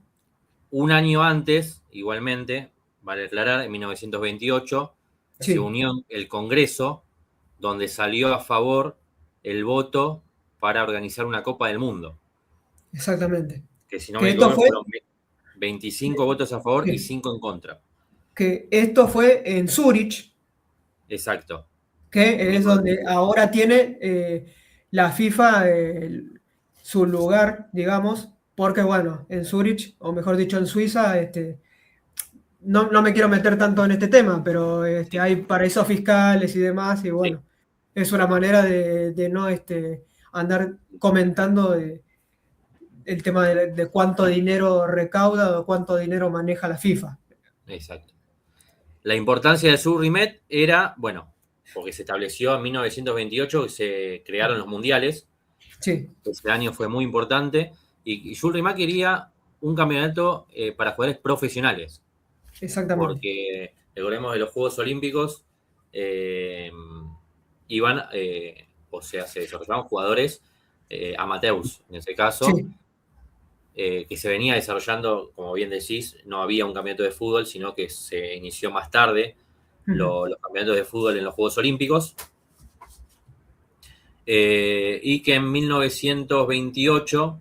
Un año antes, igualmente, vale aclarar, en 1928, se
sí,
unió el Congreso, donde salió a favor el voto para organizar una Copa del Mundo,
exactamente.
que si no
Que
me
esto
equivoco
fue,
fueron 25 votos a favor y
sí,
5 en contra.
que esto fue en Zúrich,
Exacto, en
que es donde
1928.
ahora tiene la FIFA su lugar, digamos, porque bueno, en Zúrich, o mejor dicho en Suiza, no me quiero meter tanto en este tema, pero
Sí,
hay paraísos fiscales y demás, y
sí,
bueno, es una manera de no andar comentando el tema de cuánto dinero recauda o cuánto dinero maneja la FIFA.
exacto. La importancia del Surrimet era, bueno, porque se estableció en 1928 que se crearon los mundiales.
Sí,
Ese año fue muy importante. Y Jules Rimet quería un campeonato para jugadores profesionales,
exactamente.
porque recordemos de los Juegos Olímpicos eh, iban, o sea, se desarrollaban jugadores amateurs, en ese caso.
Sí,
que se venía desarrollando, como bien decís, no había un campeonato de fútbol, sino que se inició más tarde los campeonatos de fútbol en los Juegos Olímpicos. Y que en 1928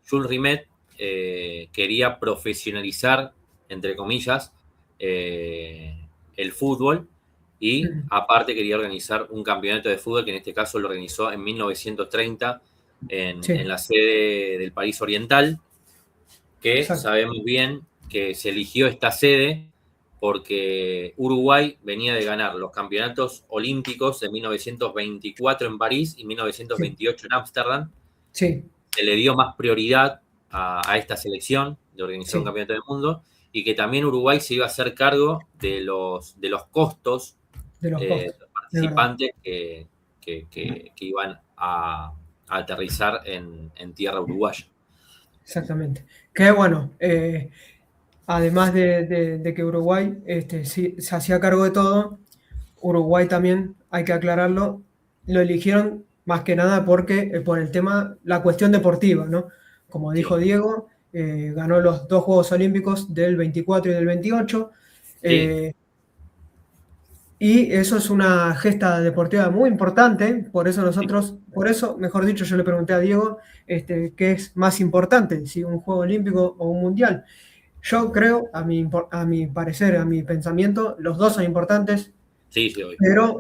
Jules Rimet quería profesionalizar, entre comillas, el fútbol, y aparte quería organizar un campeonato de fútbol que en este caso lo organizó en 1930 en la sede del París Oriental, que sabemos bien que se eligió esta sede porque Uruguay venía de ganar los campeonatos olímpicos de 1924 en París y 1928 en Ámsterdam. Se le dio más prioridad a esta selección de organizar un campeonato del mundo, y que también Uruguay se iba a hacer cargo de los costos de los participantes que iban a aterrizar en tierra uruguaya.
Exactamente. Que bueno, además de que Uruguay sí, se hacía cargo de todo, Uruguay también, hay que aclararlo, lo eligieron más que nada porque por el tema, la cuestión deportiva, ¿no? Como dijo Diego, ganó los 2 Juegos Olímpicos del 24 y del 28. Y eso es una gesta deportiva muy importante, por eso, mejor dicho, yo le pregunté a Diego qué es más importante, si un Juego Olímpico o un Mundial. Yo creo, a mi parecer, a mi pensamiento, los dos son importantes, pero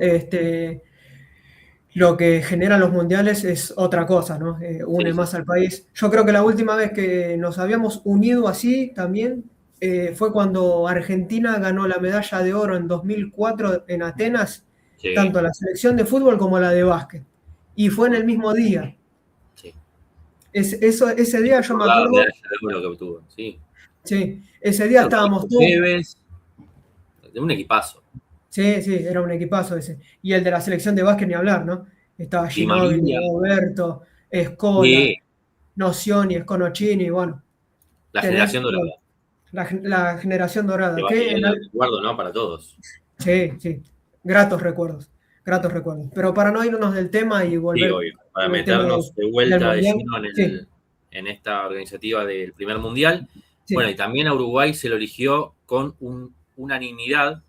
lo que generan los mundiales es otra cosa, ¿no? Une más al país. Yo creo que la última vez que nos habíamos unido así también fue cuando Argentina ganó la medalla de oro en 2004 en Atenas, tanto la selección de fútbol como la de básquet. Y fue en el mismo día. Ese día yo me acuerdo. Sí, ese día estábamos todos.
De un equipazo.
Sí, era un equipazo ese. Y el de la selección de básquet ni hablar, ¿no? Estaba Ginóbili, Roberto, Scola, Nocioni, Sconocini, bueno.
La generación dorada.
La generación dorada.
El recuerdo, ¿no? Para todos.
Sí. Gratos recuerdos. Pero para no irnos del tema y volver.
Sí, obvio. Para meternos de vuelta de lleno en esta organizativa del primer mundial. Bueno, y también a Uruguay se lo eligió con unanimidad.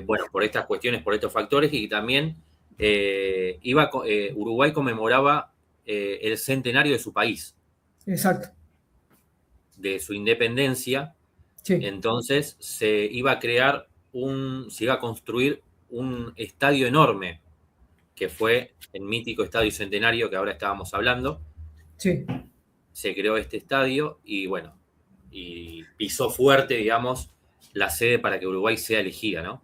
Bueno, por estas cuestiones, por estos factores, y también Uruguay conmemoraba el centenario de su país.
Exacto.
De su independencia. Entonces se iba a construir un estadio enorme, que fue el mítico Estadio Centenario que ahora estábamos hablando. Se creó este estadio y bueno, y pisó fuerte, digamos, la sede para que Uruguay sea elegida, ¿no?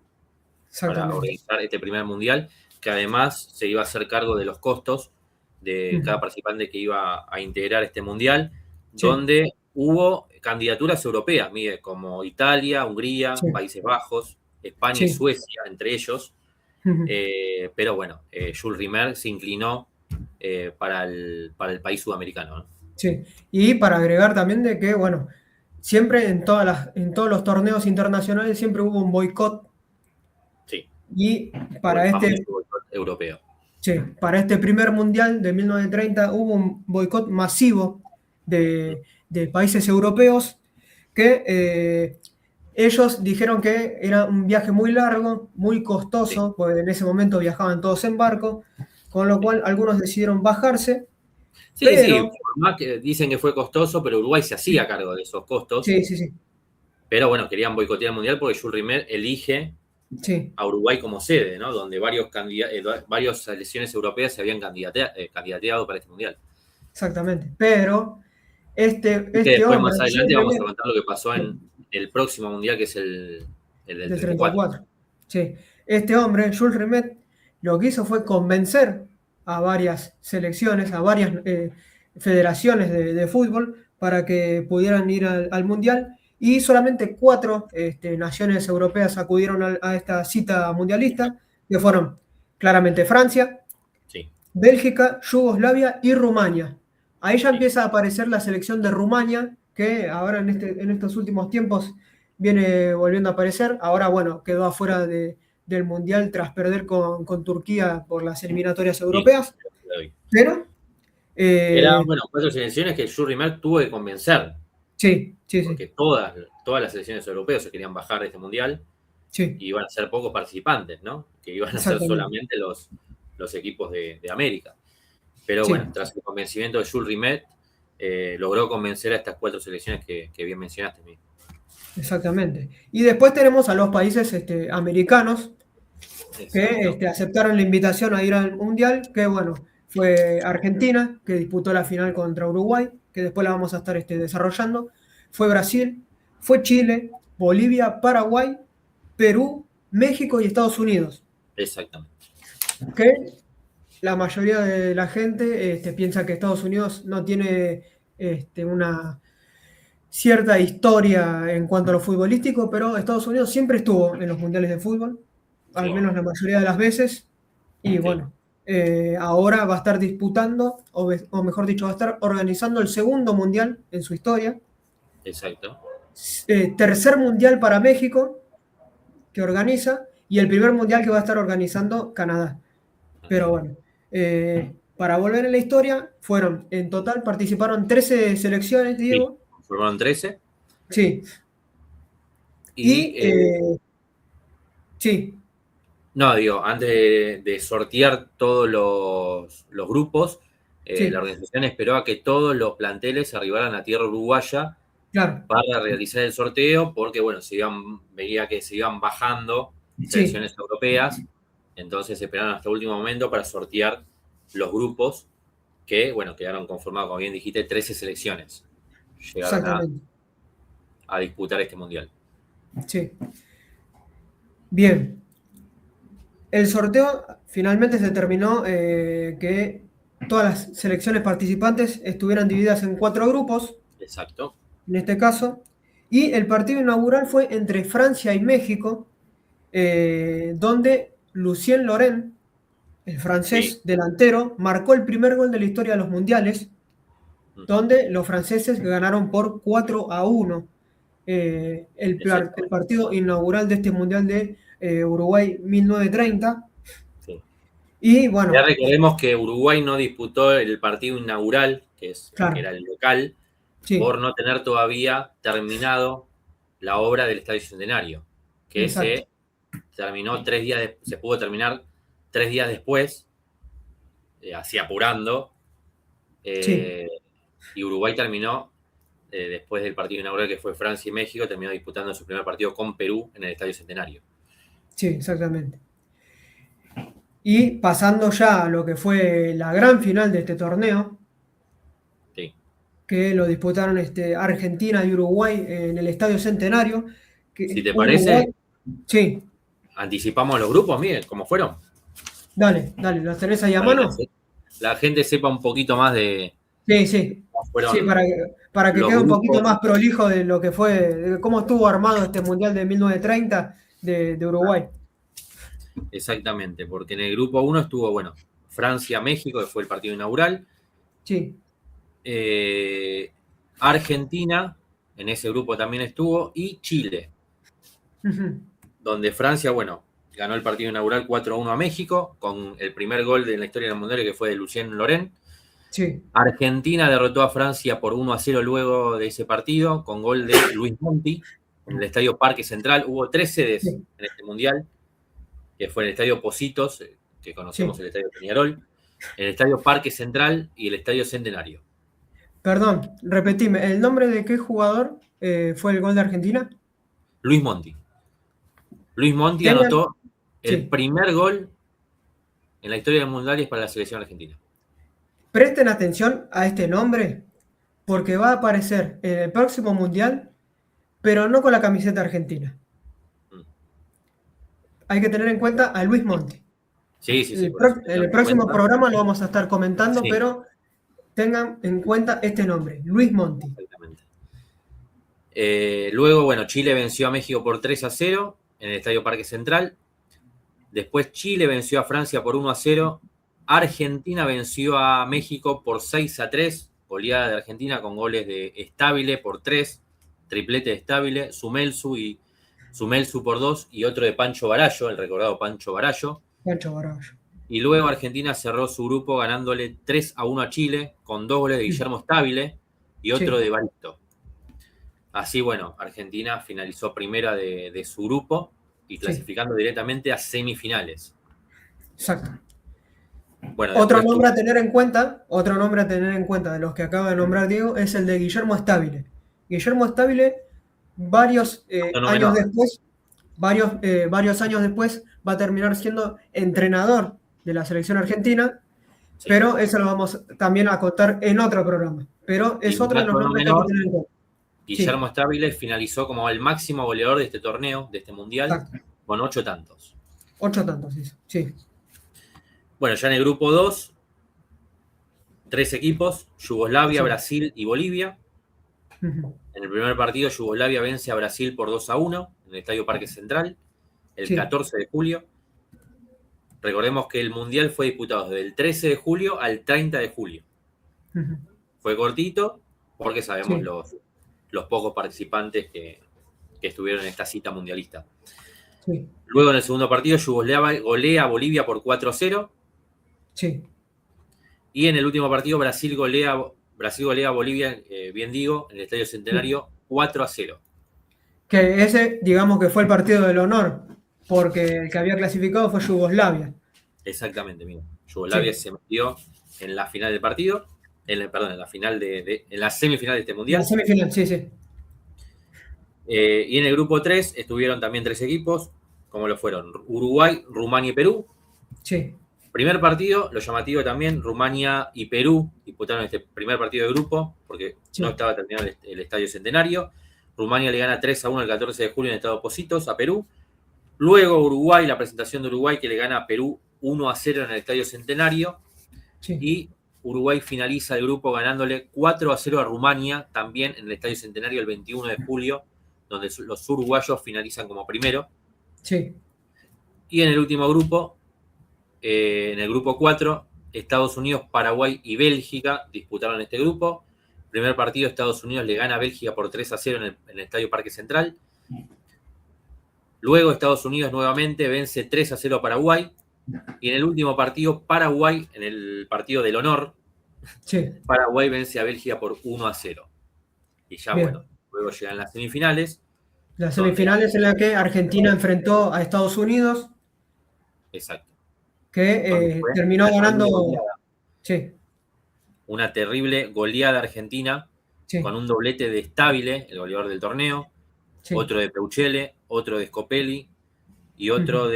Para organizar este primer mundial, que además se iba a hacer cargo de los costos de cada participante que iba a integrar este mundial, donde hubo candidaturas europeas, Miguel, como Italia, Hungría, Países Bajos, España y Suecia, entre ellos. Pero bueno, Jules Rimet se inclinó para el país sudamericano, ¿no?
Sí, y para agregar también de que, bueno, siempre en todos los torneos internacionales siempre hubo un boicot. Y para
europeo.
Para este primer mundial de 1930 hubo un boicot masivo de países europeos que ellos dijeron que era un viaje muy largo, muy costoso, porque en ese momento viajaban todos en barco, con lo cual algunos decidieron bajarse.
Más que dicen que fue costoso, pero Uruguay se hacía cargo de esos costos.
Sí.
Pero bueno, querían boicotear el mundial porque Jules Rimet elige a Uruguay como sede, ¿no? Donde varias selecciones europeas se habían candidateado para este mundial.
Exactamente, pero
después, hombre, más adelante vamos a contar lo que pasó en el próximo mundial, que es el del 34.
Sí, este hombre, Jules Rimet, lo que hizo fue convencer a varias selecciones, a varias federaciones de fútbol para que pudieran ir al mundial, y solamente 4 naciones europeas acudieron a esta cita mundialista, que fueron claramente Francia, Bélgica, Yugoslavia y Rumania. Ahí ya empieza a aparecer la selección de Rumania, que ahora en estos últimos tiempos viene volviendo a aparecer. Ahora, bueno, quedó afuera del Mundial tras perder con Turquía por las eliminatorias europeas. Pero
Era,
Eh,
bueno, 4 selecciones que Jules Rimet tuvo que convencer,
sí, sí, sí,
porque todas las selecciones europeas se querían bajar de este mundial
sí,
y iban a ser pocos participantes, ¿no? Que iban a ser
exactamente.
solamente los equipos de América. Pero bueno,
Sí,
tras el convencimiento de Jules Rimet, logró convencer a estas 4 selecciones que bien mencionaste, Miguel.
exactamente. Y después tenemos a los países americanos que
Exacto.
aceptaron la invitación a ir al Mundial, que bueno, fue Argentina, que disputó la final contra Uruguay, que después la vamos a estar desarrollando, fue Brasil, fue Chile, Bolivia, Paraguay, Perú, México y Estados Unidos,
Exactamente.
que la mayoría de la gente piensa que Estados Unidos no tiene una cierta historia en cuanto a lo futbolístico, pero Estados Unidos siempre estuvo en los mundiales de fútbol, al
Sí,
menos la mayoría de las veces, y
sí,
bueno, ahora va a estar disputando, o mejor dicho, va a estar organizando el segundo mundial en su historia,
exacto.
tercer mundial para México que organiza, y el primer mundial que va a estar organizando Canadá. Pero bueno, para volver a la historia, en total participaron 13 selecciones,
Sí,
Diego.
formaron 13
Sí,
y,
y sí,
no, digo, antes de sortear todos los grupos, la
sí,
organización esperó a que todos los planteles arribaran a tierra uruguaya
claro,
para realizar el sorteo, porque bueno, veía que se iban bajando
sí,
selecciones europeas, entonces esperaron hasta el último momento para sortear los grupos que, bueno, quedaron conformados, como bien dijiste, 13 selecciones. Llegaron
exactamente,
a disputar este mundial.
sí. Bien, el sorteo finalmente se terminó que todas las selecciones participantes estuvieran divididas en 4 grupos,
Exacto.
en este caso, y el partido inaugural fue entre Francia y México, donde Lucien Laurent, el
Sí.
francés delantero, marcó el primer gol de la historia de los mundiales,
Ujú.
donde los franceses ganaron por 4-1 el
Exactamente.
partido inaugural de este Mundial de Uruguay 1930.
Sí.
Y
Ya
bueno,
recordemos que Uruguay no disputó el partido inaugural, que es el que
claro,
era el local,
sí,
por no tener todavía terminado la obra del Estadio Centenario, que
exacto,
se terminó 3 días, se pudo terminar 3 días después, así apurando,
sí,
eh, y Uruguay terminó, después del partido inaugural que fue Francia y México, terminó disputando su primer partido con Perú en el Estadio Centenario.
sí, exactamente. Y pasando ya a lo que fue la gran final de este torneo,
Sí.
que lo disputaron Argentina y Uruguay en el Estadio Centenario,
Si
que
te
Uruguay,
parece,
sí,
anticipamos los grupos, Miguel, ¿cómo fueron?
dale, dale, ¿los tenés ahí a
Para que
mano?
la gente sepa un poquito más de
Sí, sí,
cómo
sí,
fueron
para que
los
quede un poquito
grupos.
más prolijo de lo que fue, de cómo estuvo armado este Mundial de 1930 de Uruguay.
Exactamente, porque en el grupo uno estuvo, bueno, Francia-México, que fue el partido inaugural,
Sí,
eh, Argentina, en ese grupo también estuvo, y Chile,
ujú,
donde Francia, bueno, ganó el partido inaugural 4-1 a México, con el primer gol de la historia del Mundial que fue de Lucien Laurent.
sí,
Argentina derrotó a Francia por 1-0 luego de ese partido, con gol de Luis Monti, en el Estadio Parque Central. Hubo 3 sedes
sí,
en este Mundial, que fue el Estadio Positos, que conocemos
sí.
el Estadio Peñarol, el Estadio Parque Central y el Estadio Centenario.
Perdón, repetime, ¿el nombre de qué jugador fue el gol de Argentina?
Luis Monti. Luis Monti
Tengan,
anotó el
sí,
primer gol en la historia del Mundial para la selección argentina.
presten atención a este nombre porque va a aparecer en el próximo Mundial, pero no con la camiseta argentina.
Mm.
Hay que tener en cuenta a Luis Monti.
Sí, sí, sí, por eso
En el
tenganlo en
próximo
cuenta.
programa lo vamos a estar comentando,
Sí,
pero tengan en cuenta este nombre, Luis Monti.
exactamente. Luego, bueno, Chile venció a México por 3-0 en el Estadio Parque Central. Después Chile venció a Francia por 1-0. Argentina venció a México por 6-3. Goleada de Argentina con goles de Stabile por 3, triplete de Stabile, Sumelsu por 2 y otro de Pancho Barallo, el recordado Pancho Barallo.
Pancho Barallo.
Y luego Argentina cerró su grupo ganándole 3-1 a Chile, con 2 goles de Guillermo Stabile y otro
Sí,
de Baristo. Así, bueno, Argentina finalizó primera de su grupo y
sí,
clasificando directamente a semifinales.
exacto.
Bueno, después
Otro nombre a tener en cuenta de los que acaba de nombrar Diego es el de Guillermo Stabile. Guillermo Stabile, varios
no
años
menor.
después, varios años después, va a terminar siendo entrenador de la selección argentina,
Sí.
pero eso lo vamos también a contar en otro programa. Pero
Y
es
un
otro de los
dato no
nombres que hay que
menor,
tener en cuenta. Sí,
Guillermo Stabile finalizó como el máximo goleador de este torneo, de este mundial,
exacto.
con 8 tantos.
8 tantos, sí. Sí.
Bueno, ya en el grupo 2, 3 equipos, Yugoslavia,
Sí.
Brasil y Bolivia.
Ujú.
En el primer partido, Yugoslavia vence a Brasil por 2-1 en el Estadio Parque Central, el
Sí.
14 de julio. Recordemos que el Mundial fue disputado desde el 13 de julio al 30 de julio.
Ujú.
Fue cortito, porque sabemos
Sí.
los pocos participantes que estuvieron en esta cita mundialista.
Sí.
Luego en el segundo partido, Yugoslavia golea a Bolivia por 4-0.
Sí.
Y en el último partido, Brasil golea a Bolivia, bien digo, en el Estadio
Sí.
Centenario 4-0.
Que ese, digamos que fue el partido del honor, porque el que había clasificado fue Yugoslavia.
Exactamente, mira. Yugoslavia
Sí.
se metió en la final del partido, perdón, en la final en la semifinal de este
La
mundial.
semifinal, sí, sí.
Y en el grupo 3 estuvieron también 3 equipos, como lo fueron Uruguay, Rumania y Perú.
Sí.
Primer partido, lo llamativo también, Rumania y Perú disputaron este primer partido de grupo, porque no
Sí.
estaba terminado el Estadio Centenario. Rumania le gana 3-1 el 14 de julio en Estado Pocitos a Perú. Luego Uruguay, la presentación de Uruguay que le gana a Perú 1-0 en el Estadio Centenario.
Sí.
Y Uruguay finaliza el grupo ganándole 4-0 a Rumania, también en el Estadio Centenario el 21 de julio, donde los uruguayos finalizan como primero.
Sí.
Y en el último grupo, en el grupo 4, Estados Unidos, Paraguay y Bélgica disputaron este grupo. Primer partido, Estados Unidos le gana a Bélgica por 3-0 en el Estadio Parque Central. Luego Estados Unidos nuevamente vence 3-0 a Paraguay. Y en el último partido, Paraguay, en el partido del honor,
Sí.
Paraguay vence a Bélgica por 1-0. Y ya, bueno,
Bien.
luego llegan las semifinales,
Las
donde,
semifinales en la que Argentina enfrentó a Estados Unidos,
exacto, donde
que
fue
terminó ganando.
goleada,
Sí.
una terrible goleada argentina con
Sí.
un doblete de Stabile, el goleador del torneo,
Sí.
otro de Peuchele, otro de Scopelli y
Ujú.
otro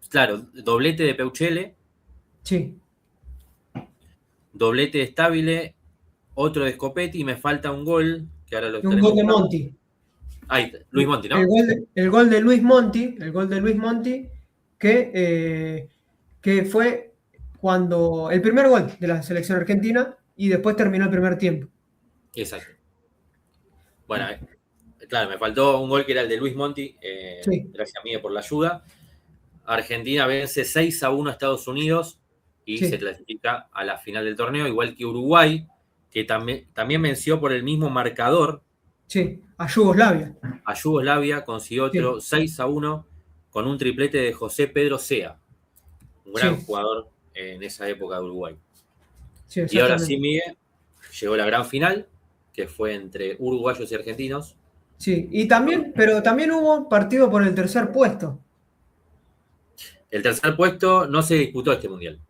claro, doblete de Peuchele,
Sí.
doblete de Stabile, otro de Scopetti y me falta un gol, que ahora lo
Y un
estaré
gol de
buscando.
Monti.
Ahí, Luis Monti,
El
¿no?
gol el gol de Luis Monti, el gol de Luis Monti, que fue cuando el primer gol de la selección argentina y después terminó el primer tiempo.
Exacto. Bueno, claro, me faltó un gol que era el de Luis Monti,
Sí,
gracias a mí por la ayuda. Argentina vence 6-1 a Estados Unidos y se
sí,
clasifica a la final del torneo, igual que Uruguay, que también venció por el mismo marcador
sí, a Yugoslavia.
a Yugoslavia, consiguió
Sí,
otro 6-1 con un triplete de José Pedro Sea, un gran
sí,
jugador en esa época de Uruguay.
sí,
Y ahora sí,
exactamente.
Miguel, llegó la gran final, que fue entre uruguayos y argentinos.
Sí, pero también hubo partido por el tercer puesto.
El tercer puesto no se disputó este mundial.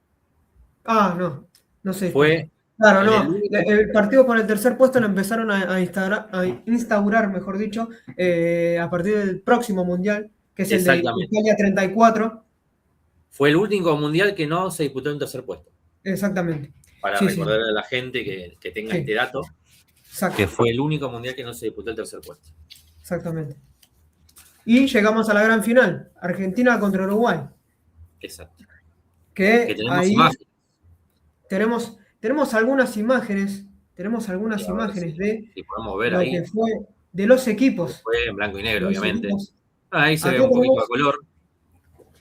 Ah, no, no se disputó.
Fue
Claro,
en el
no.
único.
El partido por el tercer puesto lo empezaron a instaurar, mejor dicho, a partir del próximo mundial, que es el de
Exactamente.
Italia 34.
Fue el único mundial que no se disputó en tercer puesto.
Exactamente.
Para
Sí, sí,
recordar a la gente que tenga este
sí.
dato, que
Exacto,
fue el único mundial que no se disputó el tercer puesto.
exactamente. Y llegamos a la gran final, Argentina contra Uruguay,
Exacto. Que
que
tenemos
ahí
imágenes.
tenemos
Y a ver
de
si podemos ver
lo que
ahí.
fue de los equipos.
Fue en blanco y
De
negro,
los
obviamente.
equipos.
Ahí se ve
Acá
un poquito a
tenemos
color.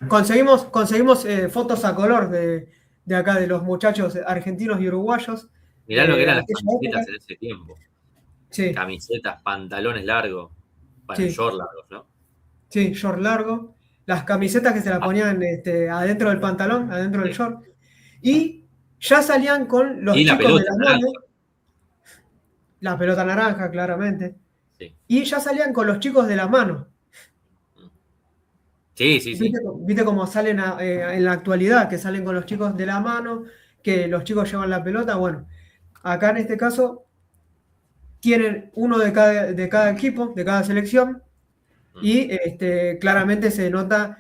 Conseguimos fotos a color de acá, de los muchachos argentinos y uruguayos
Mirá lo que
de
eran las
aquella época.
camisetas en ese tiempo.
Sí,
Camisetas, pantalones largos. Bueno,
sí,
short largos, ¿no?
sí, short largo. Las camisetas que se la ponían adentro del pantalón, adentro del
Sí.
short. Y ya salían con los
Y la
chicos de
pelota
la
naranja.
mano, la pelota naranja, claramente.
Sí.
Y ya salían con los chicos de la mano.
Sí, sí, sí.
¿Viste cómo salen en la actualidad? Que salen con los chicos de la mano, que los chicos llevan la pelota. Bueno, acá en este caso tienen uno de cada equipo, de cada selección, y claramente se nota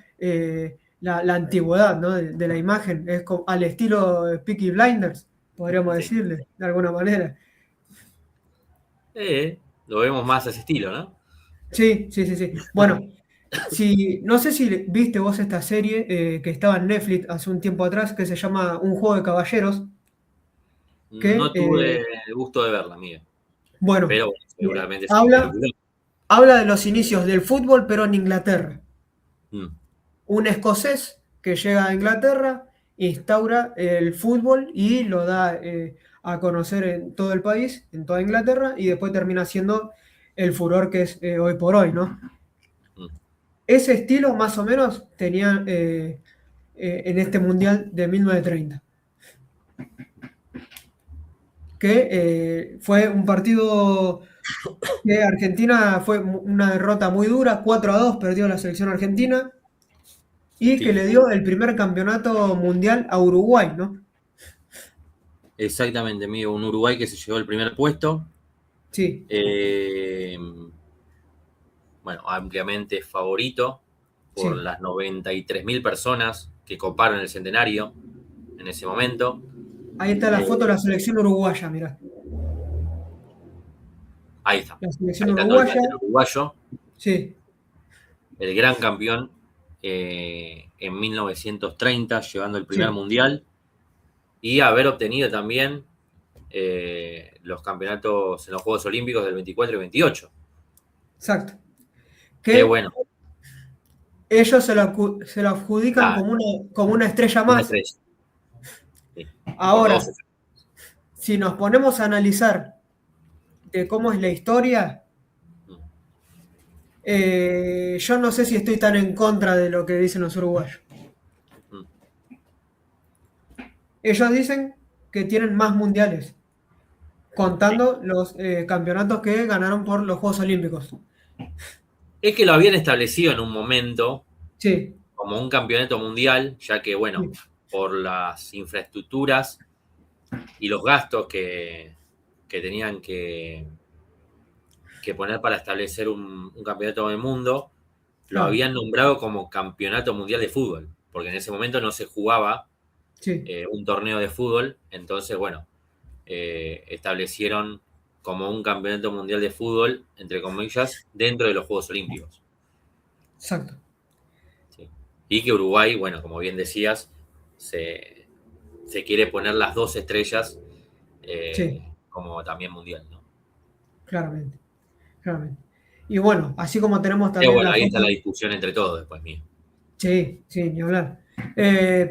la antigüedad, ¿no? de la imagen. Es al estilo de Peaky Blinders, podríamos
Sí.
decirle, de alguna manera.
Lo vemos más a ese estilo, ¿no?
Sí, sí, sí, sí. Bueno, no sé si viste vos esta serie que estaba en Netflix hace un tiempo atrás, que se llama Un juego de caballeros, que,
No tuve el gusto de verla, amiga.
bueno,
Pero seguramente es un
habla,
película.
habla de los inicios del fútbol, pero en Inglaterra.
Mm,
Un escocés que llega a Inglaterra, instaura el fútbol y lo da a conocer en todo el país, en toda Inglaterra, y después termina siendo el furor que es hoy por hoy, ¿no?
mm.
Ese estilo más o menos tenía en este Mundial de 1930, que fue un partido que Argentina fue una derrota muy dura, 4-2 perdió la selección argentina, y que
Sí,
le dio el primer campeonato mundial a Uruguay, ¿no?
exactamente, amigo. Un Uruguay que se llevó el primer puesto.
Sí,
Eh, bueno, ampliamente favorito por
sí.
las 93.000 personas que coparon el centenario en ese momento.
Ahí está la foto de
Eh,
la selección uruguaya, mirá.
ahí está.
La selección
Ahí está todo el
uruguaya,
plantel uruguayo,
sí,
el gran campeón en 1930, llevando el primer
sí,
mundial y haber obtenido también los campeonatos en los Juegos Olímpicos del 24 y 28.
exacto.
Qué
Que
bueno,
ellos se lo adjudican
claro,
como una estrella
una
más.
estrella. Sí, por 12.
Ahora, si nos ponemos a analizar de cómo es la historia, yo no sé si estoy tan en contra de lo que dicen los uruguayos. Ellos dicen que tienen más mundiales, contando los campeonatos que ganaron por los Juegos Olímpicos.
Es que lo habían establecido en un momento
Sí,
como un campeonato mundial, ya que, bueno,
sí,
por las infraestructuras y los gastos que tenían que poner para establecer un campeonato del mundo, lo
claro,
habían nombrado como campeonato mundial de fútbol, porque en ese momento no se jugaba
sí,
un torneo de fútbol, entonces, bueno, establecieron como un campeonato mundial de fútbol, entre comillas, dentro de los Juegos Olímpicos.
exacto.
¿Sí? Y que Uruguay, bueno, como bien decías, se quiere poner las dos estrellas
Sí,
como también mundial, ¿no?
claramente, claramente. Y bueno, así como tenemos
Pero
también
bueno,
la
ahí
foto.
está la discusión entre todos después mío.
Sí, sí, ni hablar.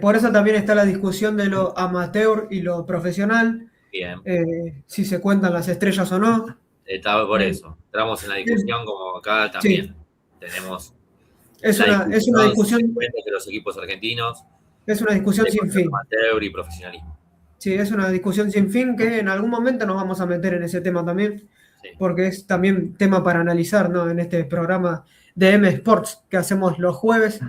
Por eso también está la discusión de lo amateur y lo profesional,
Bien,
si se cuentan las estrellas o no.
estaba por
Eh,
eso. Entramos en la
eh,
discusión como acá
sí,
también tenemos
es
la
una, es una
discusión si se
discusión,
cuenta entre los equipos argentinos
es una discusión
de
sin
contrato
fin.
amateur y profesionalismo.
Sí, es una discusión sin fin que en algún momento nos vamos a meter en ese tema también,
Sí.
porque es también tema para analizar, ¿no? En este programa de M Sports que hacemos los jueves.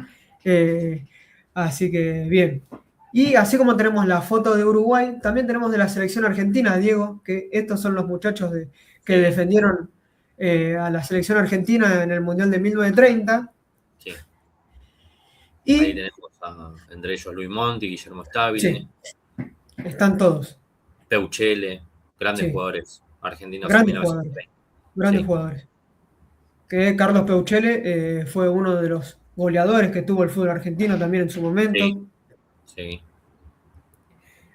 Eh, Así que bien. Y así como tenemos la foto de Uruguay, también tenemos de la selección argentina, Diego, que estos son los muchachos que
Sí,
defendieron a la selección argentina en el Mundial de 1930.
sí. Ahí
Y
tenemos entre ellos Luis Monti, Guillermo Stabile,
sí, están todos.
Peuchele, grandes
Sí,
jugadores argentinos en
grandes jugadores.
1930.
Grandes
Sí,
jugadores. Que Carlos Peuchele fue uno de los goleadores que tuvo el fútbol argentino también en su
sí,
momento.
sí.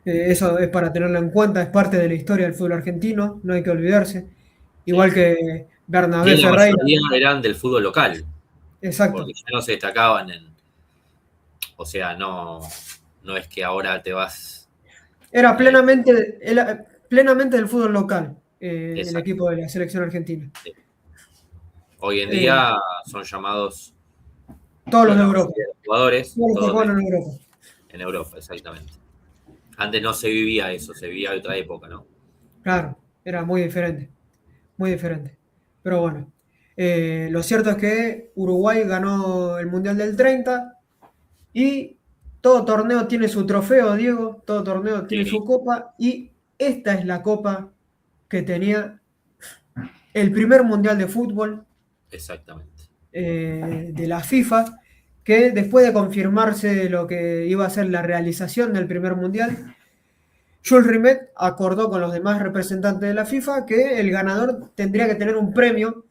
Eso es para tenerlo en cuenta, es parte de la historia del fútbol argentino, no hay que olvidarse.
Sí.
Igual que
Y
Bernabé
en la
Ferreira,
mayoría eran del fútbol local, porque
exacto.
ya no se destacaban o sea, no es que ahora te vas,
Era
eh,
plenamente del fútbol local, el
exacto.
equipo de la selección argentina.
Sí. Hoy en
Eh,
día son llamados,
Todos los
bueno,
de
la
Europa,
mayoría de los jugadores,
todos los que
todos
juegan en Europa.
en Europa, exactamente. Antes no se vivía eso, se vivía otra época, ¿no?
Claro, era muy diferente, muy diferente. Pero bueno, lo cierto es que Uruguay ganó el Mundial del 30 y todo torneo tiene su trofeo, Diego, todo torneo tiene
Sí,
su copa y esta es la copa que tenía el primer Mundial de fútbol
exactamente.
de la FIFA, que después de confirmarse lo que iba a ser la realización del primer Mundial, Jules Rimet acordó con los demás representantes de la FIFA que el ganador tendría que tener un premio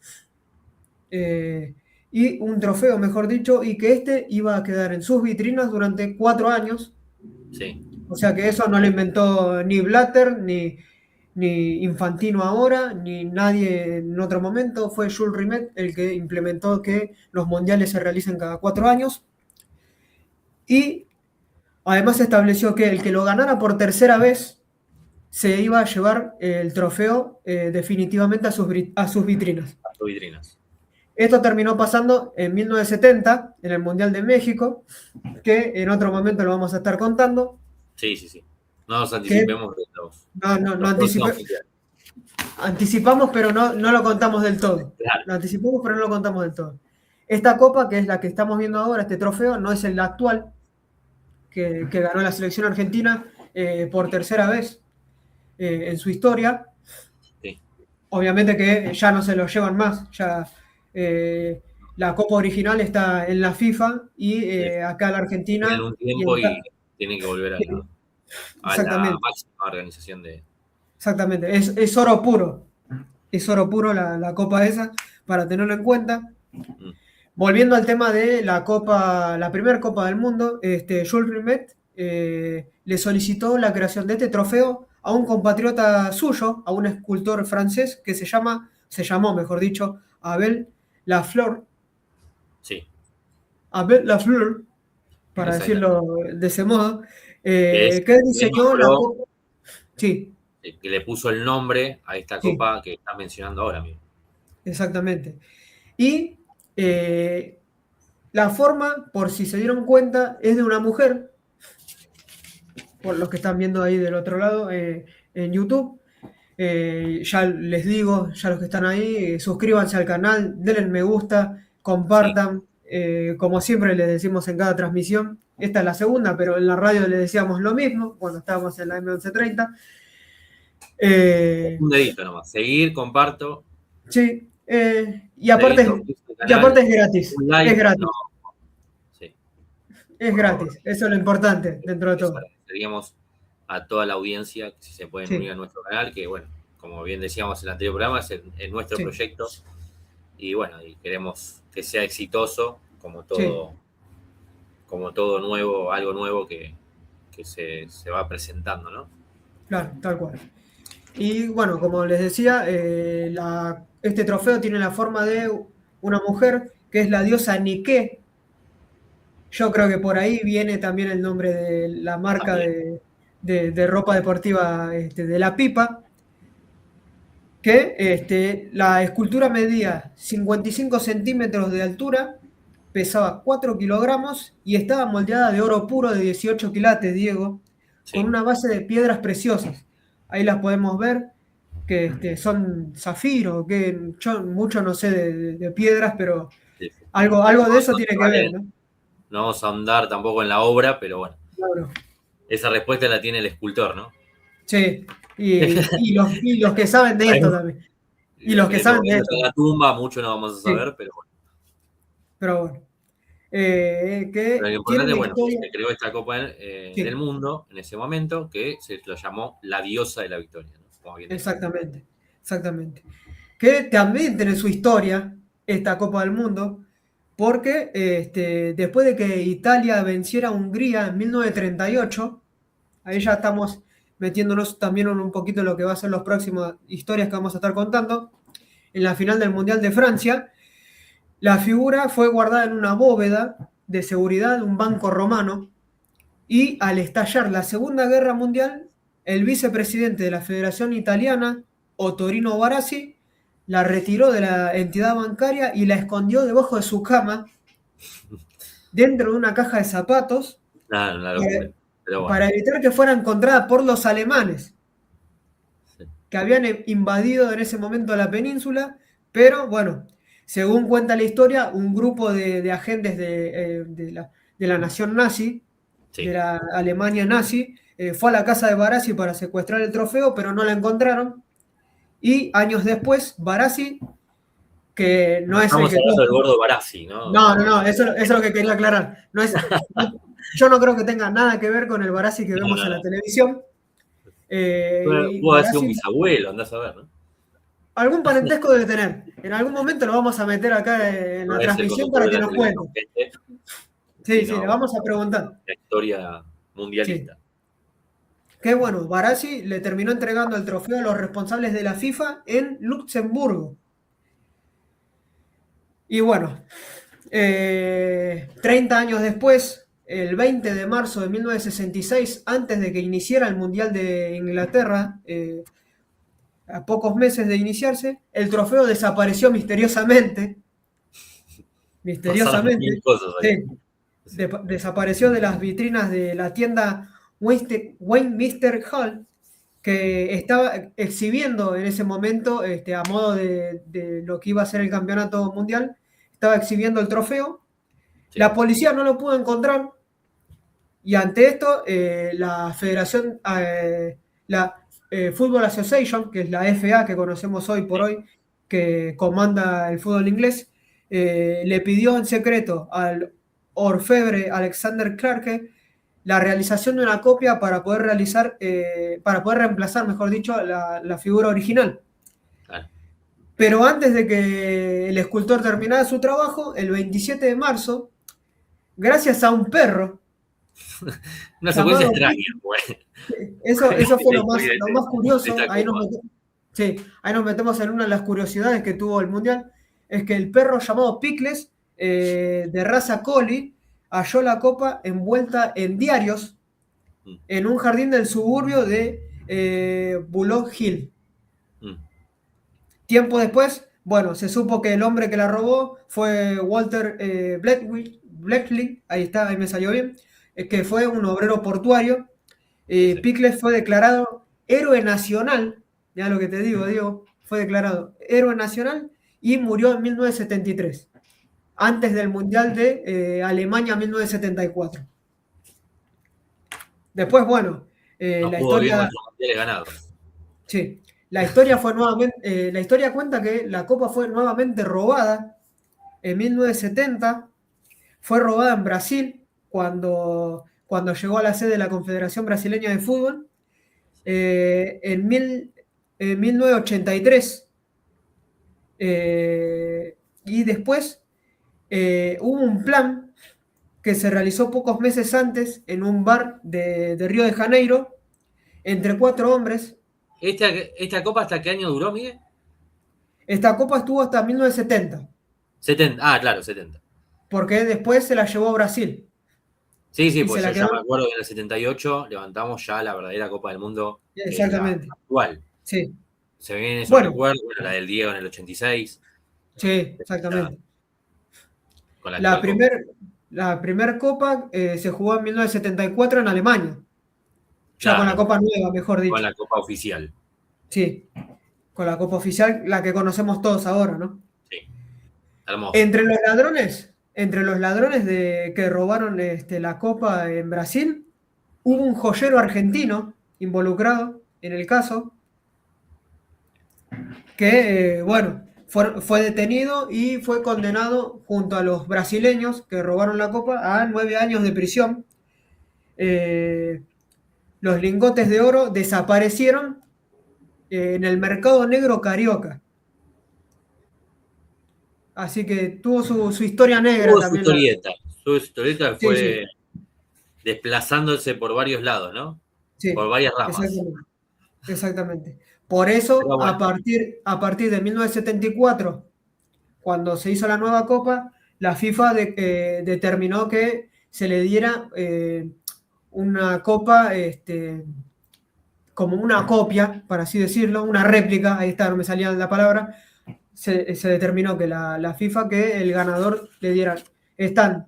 y un trofeo, mejor dicho, y que este iba a quedar en sus vitrinas durante 4 años.
Sí,
O sea que eso no lo inventó ni Blatter, ni Infantino ahora, ni nadie en otro momento. Fue Jules Rimet el que implementó que los mundiales se realicen cada 4 años. Y además estableció que el que lo ganara por tercera vez se iba a llevar el trofeo definitivamente a sus vitrinas.
las vitrinas.
Esto terminó pasando en 1970, en el Mundial de México, que en otro momento lo vamos a estar contando.
Sí, sí, sí. No nos
Que
anticipemos de
no
los próximos mundiales.
anticipamos, pero no lo contamos del todo.
Claro,
Lo anticipamos, pero no lo contamos del todo. Esta copa, que es la que estamos viendo ahora, este trofeo, no es el actual, que ganó la selección argentina por tercera vez en su historia.
sí.
Obviamente que ya no se lo llevan más, ya la copa original está en la FIFA y
Sí.
acá la
Tienen
Argentina
un
y
tiempo y tienen que volver a la
exactamente,
máxima organización de.
exactamente, es oro puro la copa esa, para tenerlo en cuenta.
Mm,
Volviendo al tema de la copa, la primera copa del mundo, Jules Rimet le solicitó la creación de este trofeo a un compatriota suyo, a un escultor francés que se llamó, mejor dicho, Abel Lafleur,
sí,
Abel Lafleur, para
exactamente.
decirlo de ese modo,
Que es
que
que
diseñó la
nombró,
copa. Sí,
que le puso el nombre a esta
sí,
copa que estás mencionando ahora mismo.
exactamente. Y la forma, por si se dieron cuenta, es de una mujer, por los que están viendo ahí del otro lado en YouTube. Ya les digo, ya los que están ahí, suscríbanse al canal, denle me gusta,
Sí.
compartan. Como siempre les decimos en cada transmisión, esta es la segunda, pero en la radio les decíamos lo mismo cuando estábamos en la M1130.
Un dedito nomás. Seguir, comparto.
Sí,
Dedito al
y
canal.
aparte es gratis,
Un
es
like. No,
gratis,
sí,
es
por favor.
gratis, eso es lo importante dentro de
Les
todo.
agradeceríamos a toda la audiencia que si se pueden unir
Sí,
a nuestro canal, que bueno, como bien decíamos en el anterior programa, es nuestro
sí,
proyecto y bueno, y queremos que sea exitoso
sí,
como todo nuevo, algo nuevo que se va presentando, ¿no?
claro, tal cual. Y bueno, como les decía, este trofeo tiene la forma de una mujer que es la diosa Nike. Yo creo que por ahí viene también el nombre de la marca
También,
de ropa deportiva de la Pipa, que la escultura medía 55 centímetros de altura, pesaba 4 kilogramos y estaba moldeada de oro puro de 18 quilates, Diego, con
sí,
una base de piedras preciosas. Ahí las podemos ver, que son zafiro, que yo mucho no sé de piedras, pero
sí, sí.
algo de
Vamos
eso
a
tiene que
ahondar
ver, ¿no?
no vamos a ahondar tampoco en la obra, pero bueno,
Claro.
esa respuesta la tiene el escultor, ¿no?
Sí, y los que saben de esto
Sabemos.
también. Y
En
los que
este
saben de
momento está
esto,
en la tumba, mucho no vamos a
sí,
saber, pero bueno.
pero bueno.
Pero lo
Que tiene
importante,
una
bueno,
historia,
se creó esta Copa del
sí,
Mundo en ese momento que se lo llamó la diosa de la victoria, ¿no? Como bien decía.
exactamente, exactamente. Que también tiene su historia, esta Copa del Mundo, porque después de que Italia venciera a Hungría en 1938, ahí
Sí,
ya estamos metiéndonos también en un poquito en lo que va a ser las próximas historias que vamos a estar contando. En la final del Mundial de Francia, la figura fue guardada en una bóveda de seguridad de un banco romano y al estallar la Segunda Guerra Mundial, el vicepresidente de la Federación Italiana, Ottorino Barassi, la retiró de la entidad bancaria y la escondió debajo de su cama, dentro de una caja de zapatos,
nada, una
para,
locura. Pero bueno.
para evitar que fuera encontrada por los alemanes,
Sí.
que habían invadido en ese momento la península, pero bueno, según cuenta la historia, un grupo de agentes de la nación nazi, de
Sí.
la Alemania nazi, fue a la casa de Barassi para secuestrar el trofeo, pero no la encontraron. Y años después, Barassi, que no
No
es el
estamos
que
hablando
todos...
del gordo Barassi, ¿no?
No, no, no, eso es lo que quería aclarar. Yo no creo que tenga nada que ver con el Barassi que
No,
vemos
no,
en
no.
la televisión. Y
Pudo haber sido un
Barassi,
bisabuelo, andás a ver, ¿no?
algún parentesco debe tener. En algún momento lo vamos a meter acá en
No
la
es el
transmisión para
conductor de
que
la
nos
televisión,
cuente.
gente,
Sí, sí, le
sino
vamos a preguntar.
la historia
Sí.
mundialista.
Qué bueno, Barassi le terminó entregando el trofeo a los responsables de la FIFA en Luxemburgo. Y bueno, 30 años después, el 20 de marzo de 1966, antes de que iniciara el Mundial de Inglaterra, a pocos meses de iniciarse, el trofeo desapareció misteriosamente.
Pasaron mil
Misteriosamente,
cosas ahí.
sí,
Sí.
desapareció de las vitrinas de la tienda Westminster Hall, que estaba exhibiendo en ese momento, a modo de lo que iba a ser el campeonato mundial, estaba exhibiendo el trofeo.
Sí.
La policía no lo pudo encontrar y ante esto la Federación, la Football Association, que es la FA que conocemos hoy por hoy, que comanda el fútbol inglés, le pidió en secreto al orfebre Alexander Clarke la realización de una copia para poder para poder reemplazar, mejor dicho, la figura original.
Claro.
Pero antes de que el escultor terminara su trabajo, el 27 de marzo, gracias a un perro
Una secuencia
llamado
extraña,
Pickle,
güey.
eso fue
La historia
lo más
de
curioso,
esta copa.
sí, ahí nos metemos en una de las curiosidades que tuvo el Mundial, es que el perro llamado Pickles, de raza Collie, halló la copa envuelta en diarios
Mm,
en un jardín del suburbio de Bullock Hill.
mm.
Tiempo después, bueno, se supo que el hombre que la robó fue Walter Blackley, ahí está, ahí me salió bien, que fue un obrero portuario.
Sí, sí.
Pickles fue declarado héroe nacional, ya lo que te digo, Diego, fue declarado héroe nacional y murió en 1973, antes del Mundial de Alemania 1974. Después, bueno,
No
la
pudo bien con
historia,
los mundiales ganados.
sí, la historia fue nuevamente, la historia cuenta que la copa fue nuevamente robada en 1970, fue robada en Brasil cuando llegó a la sede de la Confederación Brasileña de Fútbol.
Sí.
En 1983, y después hubo un plan que se realizó pocos meses antes en un bar de Río de Janeiro entre 4 hombres.
¿Esta copa hasta qué año duró, Miguel?
Esta copa estuvo hasta 1970,
70. Ah, claro, 70.
porque después se la llevó a Brasil
Sí, sí,
y se
pues yo
la
ya
quedó.
me acuerdo que en el 78 levantamos ya la verdadera Copa del Mundo, que es la
Exactamente,
actual.
sí.
Se me vienen esos
Bueno,
recuerdos, bueno, la del Diego en el 86,
sí,
la-
exactamente.
con la
La
actual Copa.
primer, la primer copa se jugó en 1974 en Alemania, ya con la
Claro,
copa nueva, mejor
con
dicho.
la Copa oficial.
Sí, con la copa oficial, la que conocemos todos ahora, ¿no?
Sí, hermoso.
Entre los ladrones que robaron la copa en Brasil, hubo un joyero argentino involucrado en el caso, que, bueno, fue detenido y fue condenado junto a los brasileños que robaron la copa a 9 años de prisión. Eh, los lingotes de oro desaparecieron en el mercado negro carioca. Así que tuvo su historia negra
Tuvo su
también.
historieta. Su historieta
Sí,
fue
sí,
desplazándose por varios lados, ¿no? Por
sí,
varias ramas.
exactamente. Exactamente. Por eso,
Pero bueno,
a partir de 1974, cuando se hizo la nueva Copa, la FIFA determinó que se le diera una Copa como una copia, para así decirlo, una réplica, ahí está, no me salía la palabra. Se determinó que la FIFA, que el ganador le diera, están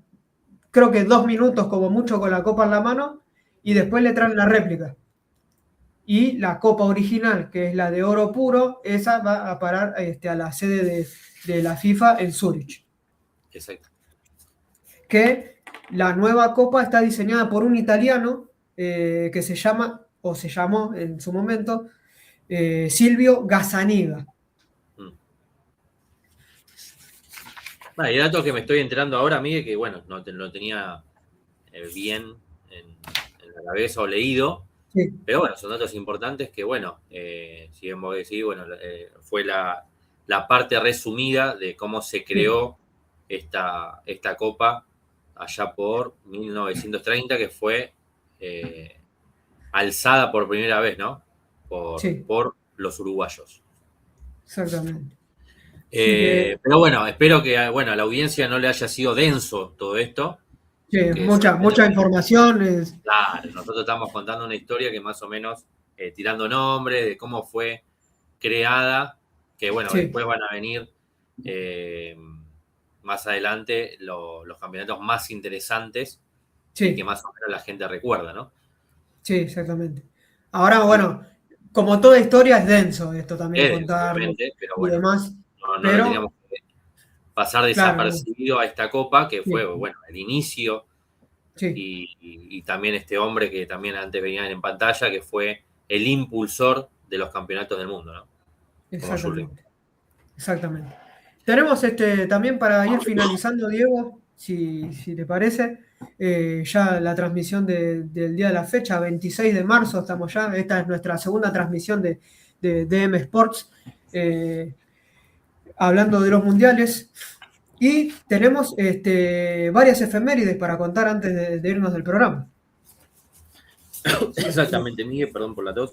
creo que 2 minutos como mucho con la copa en la mano y después le traen la réplica. Y la copa original, que es la de oro puro, esa va a parar a la sede de la FIFA en Zurich.
Exacto.
Que la nueva copa está diseñada por un italiano que se llama, o se llamó en su momento, Silvio Gazzaniga.
Bueno, y datos que me estoy enterando ahora, Miguel, que bueno, no lo tenía bien en la cabeza o leído,
Sí,
pero bueno, son datos importantes que bueno, si bien vos decís, bueno, fue la parte resumida de cómo se
sí,
creó esta copa allá por 1930, que fue alzada por primera vez, ¿no?
sí,
Por los uruguayos.
exactamente. Así que,
Pero bueno, espero que bueno, a la audiencia no le haya sido denso todo esto
sí,
y que
mucha
solamente,
información.
claro, nosotros estamos contando una historia que más o menos tirando nombres de cómo fue creada, que bueno,
Sí,
después van a venir eh, más adelante los campeonatos más interesantes y que
sí,
más o menos la gente recuerda, ¿no?
sí, exactamente. Ahora, bueno, como toda historia es denso esto también
Es denso,
contarlo
obviamente, pero
y
bueno,
demás,
no le
pero
teníamos que pasar
claro, no,
desapercibido a esta copa, que fue,
sí,
bueno, el inicio
sí,
y también este hombre que también antes venía en pantalla, que fue el impulsor de los campeonatos del mundo, ¿no? Como Jules Rimet.
exactamente, exactamente. Tenemos también para ir finalizando, Diego, si te parece, ya la transmisión del día de la fecha, 26 de marzo, estamos ya, esta es nuestra segunda transmisión de DM Sports, hablando de los mundiales, y tenemos varias efemérides para contar antes de irnos del programa.
Exactamente, Miguel, perdón por la tos.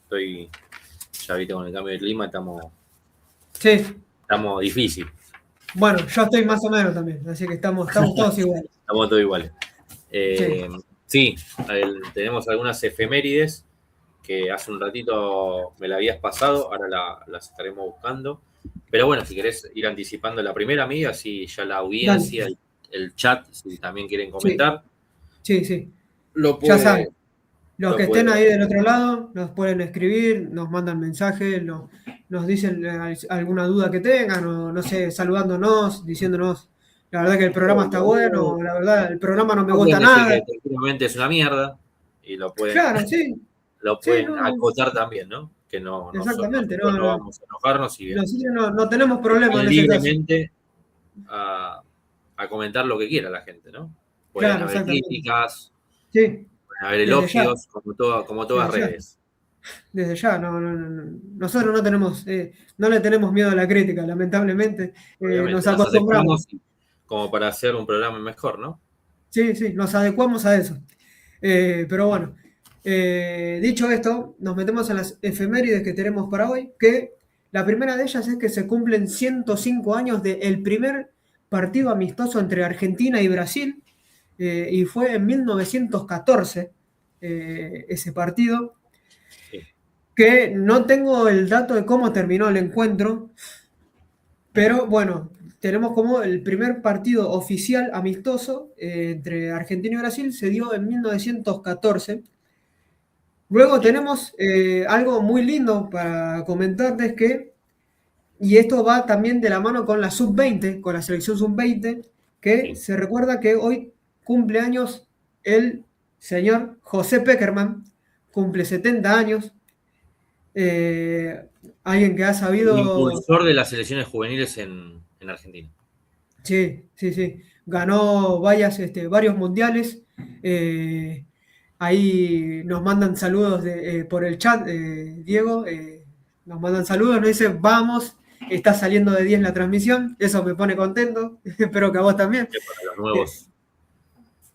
Estoy, ya viste, con el cambio de clima
Sí,
estamos difícil.
bueno, yo estoy más o menos también, así que estamos todos iguales.
Estamos todos iguales.
Sí,
Sí, tenemos algunas efemérides que hace un ratito me la habías pasado, ahora las estaremos buscando. Pero bueno, si querés ir anticipando la primera, amiga, así ya la
dale,
audiencia, el chat, si también quieren
sí,
comentar,
sí, sí.
lo
Ya saben,
puede,
los
lo
que estén
puede.
ahí del otro lado nos pueden escribir, nos mandan mensajes, nos dicen alguna duda que tengan, o no sé, saludándonos, diciéndonos, la verdad que el programa está bueno, la verdad, el programa no me
O pueden
gusta
decir
nada.
que tranquilamente es una mierda y
Claro, sí,
lo
sí,
pueden
no, no,
acotar también, ¿no? Que no,
exactamente,
nosotros
no,
no
no,
vamos a enojarnos y
nosotros no tenemos problema
dejan
en ese caso.
libremente a, a comentar lo que quiera la gente, ¿no? Pueden
Claro,
haber
exactamente.
críticas,
Sí,
pueden haber
desde ya,
elogios, como todas
desde ya,
redes.
desde ya. Nosotros no tenemos, no le tenemos miedo a la crítica, lamentablemente. Nos
Obviamente, nos
acostumbramos.
aceptamos como para hacer un programa mejor, ¿no?
Sí, sí, nos adecuamos a eso. Pero bueno, dicho esto, nos metemos en las efemérides que tenemos para hoy, que la primera de ellas es que se cumplen 105 años del primer partido amistoso entre Argentina y Brasil, y fue en 1914 ese partido,
Sí.
que no tengo el dato de cómo terminó el encuentro, pero bueno, tenemos como el primer partido oficial amistoso entre Argentina y Brasil se dio en 1914. Luego
Bien.
tenemos algo muy lindo para comentarles y esto va también de la mano con la sub-20, con la selección sub-20, que
Sí.
se recuerda que hoy cumple años el señor José Peckerman, cumple 70 años, alguien que ha
El
sabido.
impulsor de las selecciones juveniles en Argentina.
Sí, sí, sí. Ganó varios mundiales. eh, Ahí nos mandan saludos por el chat, Diego. Nos mandan saludos, nos dicen, vamos, está saliendo de 10 la transmisión. Eso me pone contento. Espero que a vos también.
Para los
Eh,
nuevos,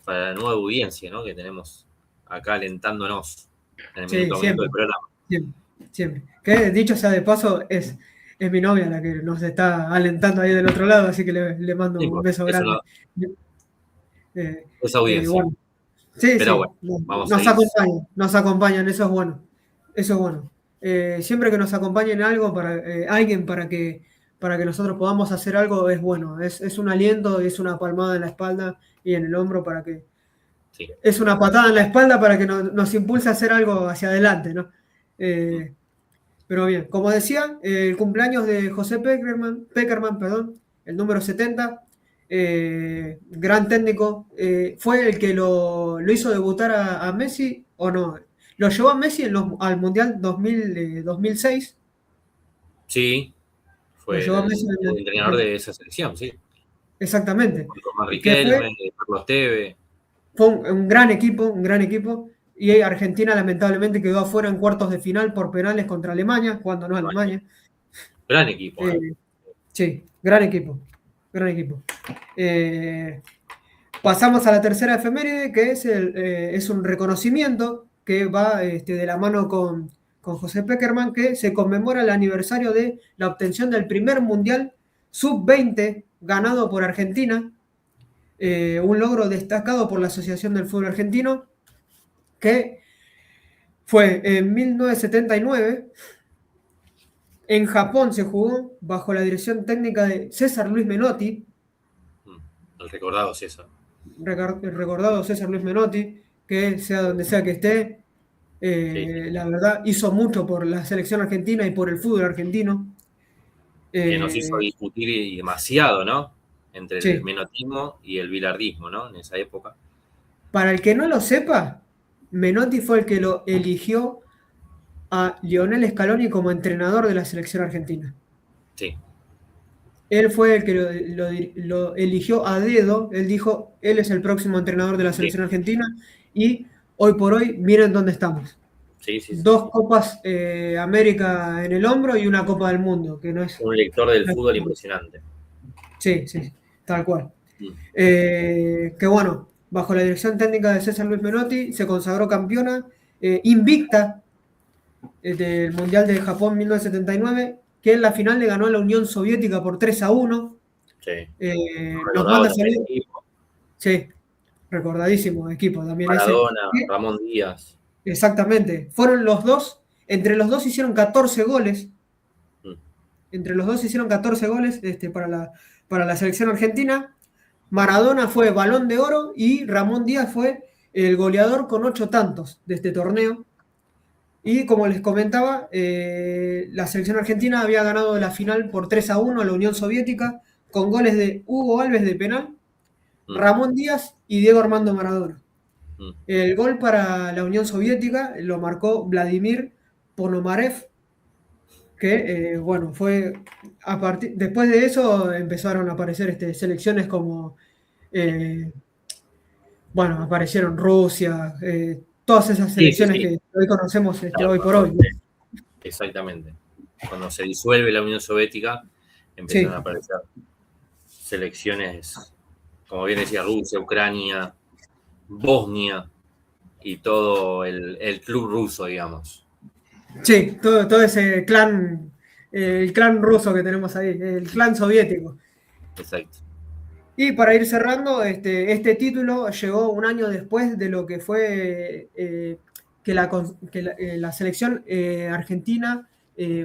para la nueva audiencia, ¿no? Que tenemos acá alentándonos en el
sí,
minuto a minuto del
siempre,
programa.
siempre, siempre. Que dicho sea de paso, es mi novia la que nos está alentando ahí del otro lado, así que le mando
No
un
importa,
beso
eso
grande.
no
Eh,
es audiencia.
bueno. Sí,
Pero
sí,
bueno, vamos a
nos
ir.
acompañan, eso es bueno, eso es bueno. Siempre que nos acompañen algo alguien para que nosotros podamos hacer algo es bueno, es un aliento, es una palmada en la espalda y en el hombro para que
Sí.
Es una patada en la espalda para que nos impulse a hacer algo hacia adelante, ¿no? Pero bien, como decía, el cumpleaños de José Pekerman, perdón, el número 70, gran técnico, fue el que lo hizo debutar a Messi, o no, lo llevó a Messi al Mundial 2006,
Sí,
lo
fue
llevó a Messi
el entrenador de esa selección, sí.
exactamente,
Junto con
que
Riquelme, Carlos Tevez.
fue un gran equipo, y Argentina lamentablemente quedó afuera en cuartos de final por penales contra Alemania, cuando no Alemania.
Gran equipo, ¿eh?
Sí, gran equipo, gran equipo. Pasamos a la tercera efeméride, que es un reconocimiento que va de la mano con José Pekerman, que se conmemora el aniversario de la obtención del primer Mundial Sub-20 ganado por Argentina, un logro destacado por la Asociación del Fútbol Argentino, que fue en 1979. En Japón se jugó bajo la dirección técnica de César Luis Menotti,
El recordado César.
el recordado César Luis Menotti, que sea donde sea que esté,
Sí.
la verdad hizo mucho por la selección argentina y por el fútbol argentino.
Que nos hizo discutir y demasiado, ¿no? Entre el
Sí.
menotismo y el bilardismo, ¿no? En esa época.
Para el que no lo sepa, Menotti fue el que lo eligió a Lionel Scaloni como entrenador de la selección argentina.
Sí.
Él fue el que lo eligió a dedo. Él dijo, él es el próximo entrenador de la
Sí,
selección argentina y hoy por hoy, miren dónde estamos.
sí, sí.
2 Copas América en el hombro y una Copa del Mundo, que no es...
Un lector del fútbol impresionante.
Sí, sí, tal cual.
Mm.
Que bueno, bajo la dirección técnica de César Luis Menotti, se consagró campeona invicta del Mundial de Japón 1979, que en la final le ganó a la Unión Soviética por 3-1.
Sí.
Nos manda
También
saludos.
equipo.
Sí, recordadísimo equipo también ese.
Maradona, Ramón Díaz.
Exactamente. Fueron los dos, entre los dos hicieron 14 goles.
Mm.
Entre los dos hicieron 14 goles para la selección argentina. Maradona fue Balón de Oro y Ramón Díaz fue el goleador con 8 tantos de este torneo. Y como les comentaba, la selección argentina había ganado la final por 3-1 a la Unión Soviética con goles de Hugo Alves de penal, Ramón Díaz y Diego Armando Maradona. El gol para la Unión Soviética lo marcó Vladimir Ponomarev, que bueno, fue después de eso empezaron a aparecer selecciones como bueno, aparecieron Rusia, todas esas selecciones
Sí.
que hoy conocemos
Claro,
hoy por hoy.
exactamente. Cuando se disuelve la Unión Soviética, empiezan a aparecer selecciones, como bien decía, Rusia, Ucrania, Bosnia y todo el club ruso, digamos.
Sí, todo ese clan, el clan ruso que tenemos ahí, el clan soviético.
Exacto.
Y para ir cerrando, este título llegó un año después de lo que fue que la selección argentina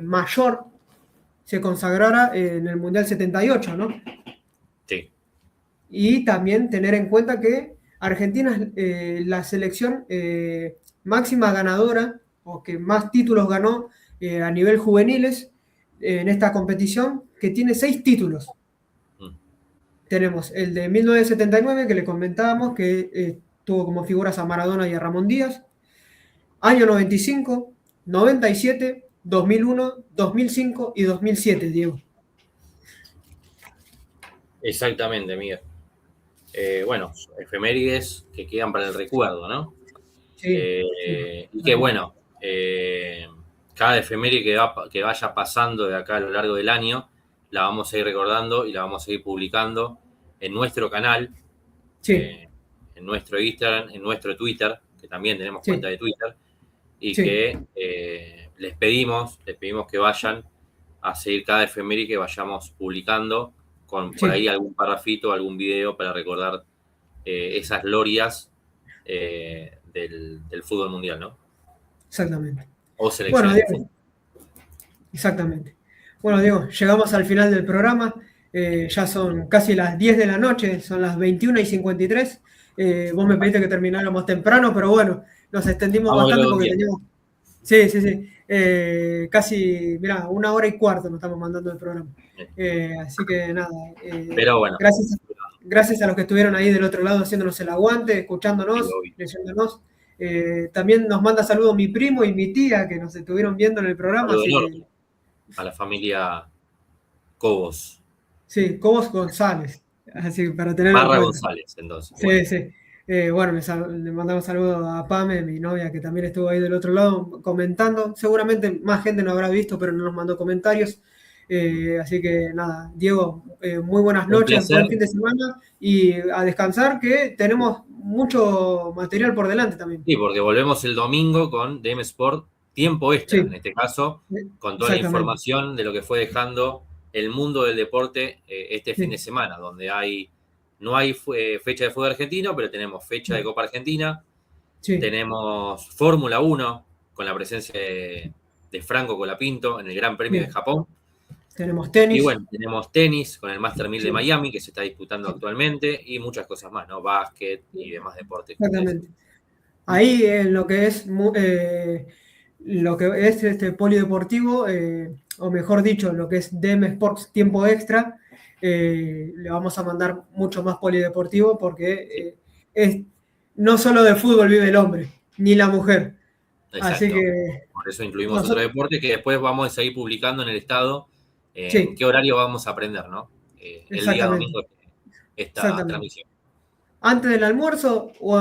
mayor se consagrara en el Mundial 78, ¿no?
Sí.
Y también tener en cuenta que Argentina es la selección máxima ganadora o que más títulos ganó a nivel juveniles en esta competición, que tiene 6 títulos. Tenemos el de 1979, que le comentábamos, que tuvo como figuras a Maradona y a Ramón Díaz. Año 95, 97, 2001, 2005 y 2007, Diego.
Exactamente, Miguel. Bueno, efemérides que quedan para el recuerdo, ¿no?
Sí,
y que bueno, cada efeméride que vaya pasando de acá a lo largo del año, la vamos a ir recordando y la vamos a ir publicando en nuestro canal, en nuestro Instagram, en nuestro Twitter, que también tenemos cuenta de Twitter, y que les pedimos que vayan a seguir cada efeméride que vayamos publicando, con por ahí algún parrafito, algún video para recordar esas glorias del fútbol mundial, ¿no?
Exactamente.
O selecciones.
Bueno, Diego, exactamente. Bueno, Diego, llegamos al final del programa. Ya son casi las 10 de la noche, son las 21:53. Vos me pediste que termináramos temprano, pero bueno, nos extendimos
Vamos
bastante porque
redondeando.
teníamos... Sí, sí, sí. Casi, mirá, 1 hora y cuarto nos estamos mandando el programa. Así que nada,
Pero bueno,
gracias a los que estuvieron ahí del otro lado haciéndonos el aguante, escuchándonos,
obvio.
leyéndonos. También nos manda saludos mi primo y mi tía que nos estuvieron viendo en el programa,
Saludo
así que
enorme a la familia Cobos.
sí, Cobos González, así que para tenerlo en
Barra
cuenta.
González, entonces. Bueno,
Sí, sí. Bueno, le mandamos saludos a Pame, mi novia, que también estuvo ahí del otro lado comentando. Seguramente más gente no habrá visto, pero no nos mandó comentarios. Así que nada, Diego, muy buenas
un
noches,
placer.
buen fin de semana y a descansar que tenemos mucho material por delante también.
Sí, porque volvemos el domingo con DM Sport Tiempo Extra, en
Sí,
este caso, con toda la
exactamente.
información de lo que fue dejando el mundo del deporte este fin de
Sí,
semana, donde no hay fecha de fútbol argentino, pero tenemos fecha de
no,
Copa Argentina,
sí,
tenemos Fórmula 1 con la presencia de Franco Colapinto en el Gran Premio de
bien.
Japón.
Tenemos
Y
tenis.
bueno, tenemos tenis con el Master 1000 de
Sí,
Miami que se está disputando
sí,
actualmente y muchas cosas más, ¿no? Básquet y
sí,
demás deportes que ustedes.
exactamente. Ahí en lo que es este polideportivo, o mejor dicho, lo que es DM Sports Tiempo Extra, le vamos a mandar mucho más polideportivo porque
Sí,
no solo de fútbol vive el hombre, ni la mujer. Así
exacto.
que
Por eso incluimos otro
nosotros,
deporte que después vamos a seguir publicando en el estado en
sí,
qué horario vamos a aprender, ¿no? El día
exactamente,
domingo esta
exactamente.
transmisión.
Antes del almuerzo o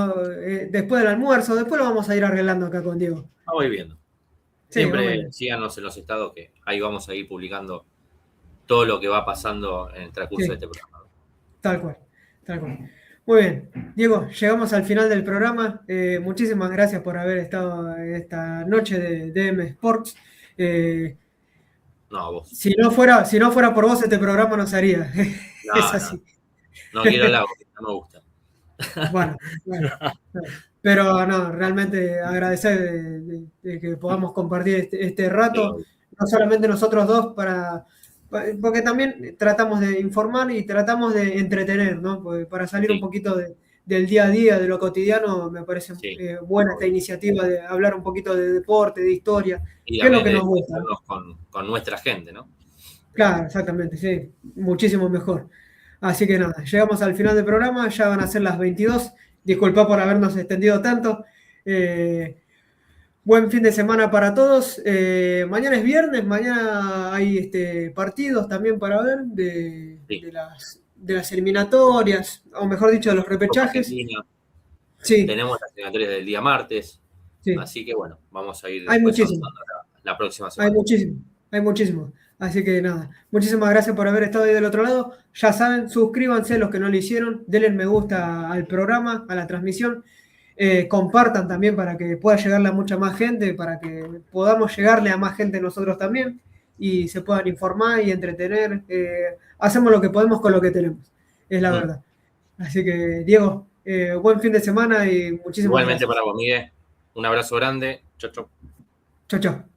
después del almuerzo, después lo vamos a ir arreglando acá con Diego.
Vamos a ir viendo.
Sí, vamos a
Siempre
ir.
síganos en los estados que ahí vamos a ir publicando todo lo que va pasando en el transcurso de
Sí.
este programa.
Tal cual, tal cual. Muy bien, Diego, llegamos al final del programa. Muchísimas gracias por haber estado esta noche de DM Sports. Eh,
No, vos.
si no fuera por vos, este programa no se haría. Es
No, no.
así.
No quiero el agua, que no me gusta.
Bueno, bueno, bueno. Pero no, realmente agradecer de que podamos compartir este
Sí,
rato,
obvio.
no solamente nosotros dos, porque también tratamos de informar y tratamos de entretener, ¿no? Porque para salir un
Sí,
poquito del día a día, de lo cotidiano, me parece
sí,
buena esta
obvio.
iniciativa de hablar un poquito de deporte, de historia,
Y
que es lo
también
que
de
nos gusta, ¿no?
desplazarnos con nuestra gente, ¿no?
Claro, exactamente, sí, muchísimo mejor. Así que nada, llegamos al final del programa, ya van a ser las 22. Disculpa por habernos extendido tanto. Eh, Buen fin de semana para todos. Mañana es viernes, mañana hay partidos también para ver
Sí.
de las eliminatorias, o mejor dicho, de los
Copa
repechajes.
Argentina.
Sí,
Tenemos las eliminatorias del día martes.
sí,
Así que bueno, vamos a ir
hay
después
muchísimo.
avanzando la próxima
Hay
semana.
muchísimo, hay muchísimo. Así que nada, muchísimas gracias por haber estado ahí del otro lado. Ya saben, suscríbanse los que no lo hicieron, denle me gusta al programa, a la transmisión. Compartan también para que pueda llegarle a mucha más gente, para que podamos llegarle a más gente nosotros también y se puedan informar y entretener. Hacemos lo que podemos con lo que tenemos, es la
Mm.
verdad. Así que, Diego, buen fin de semana y muchísimas
Igualmente para
gracias.
vos, Miguel. Un abrazo grande. Chau, chau.
Chao, chao.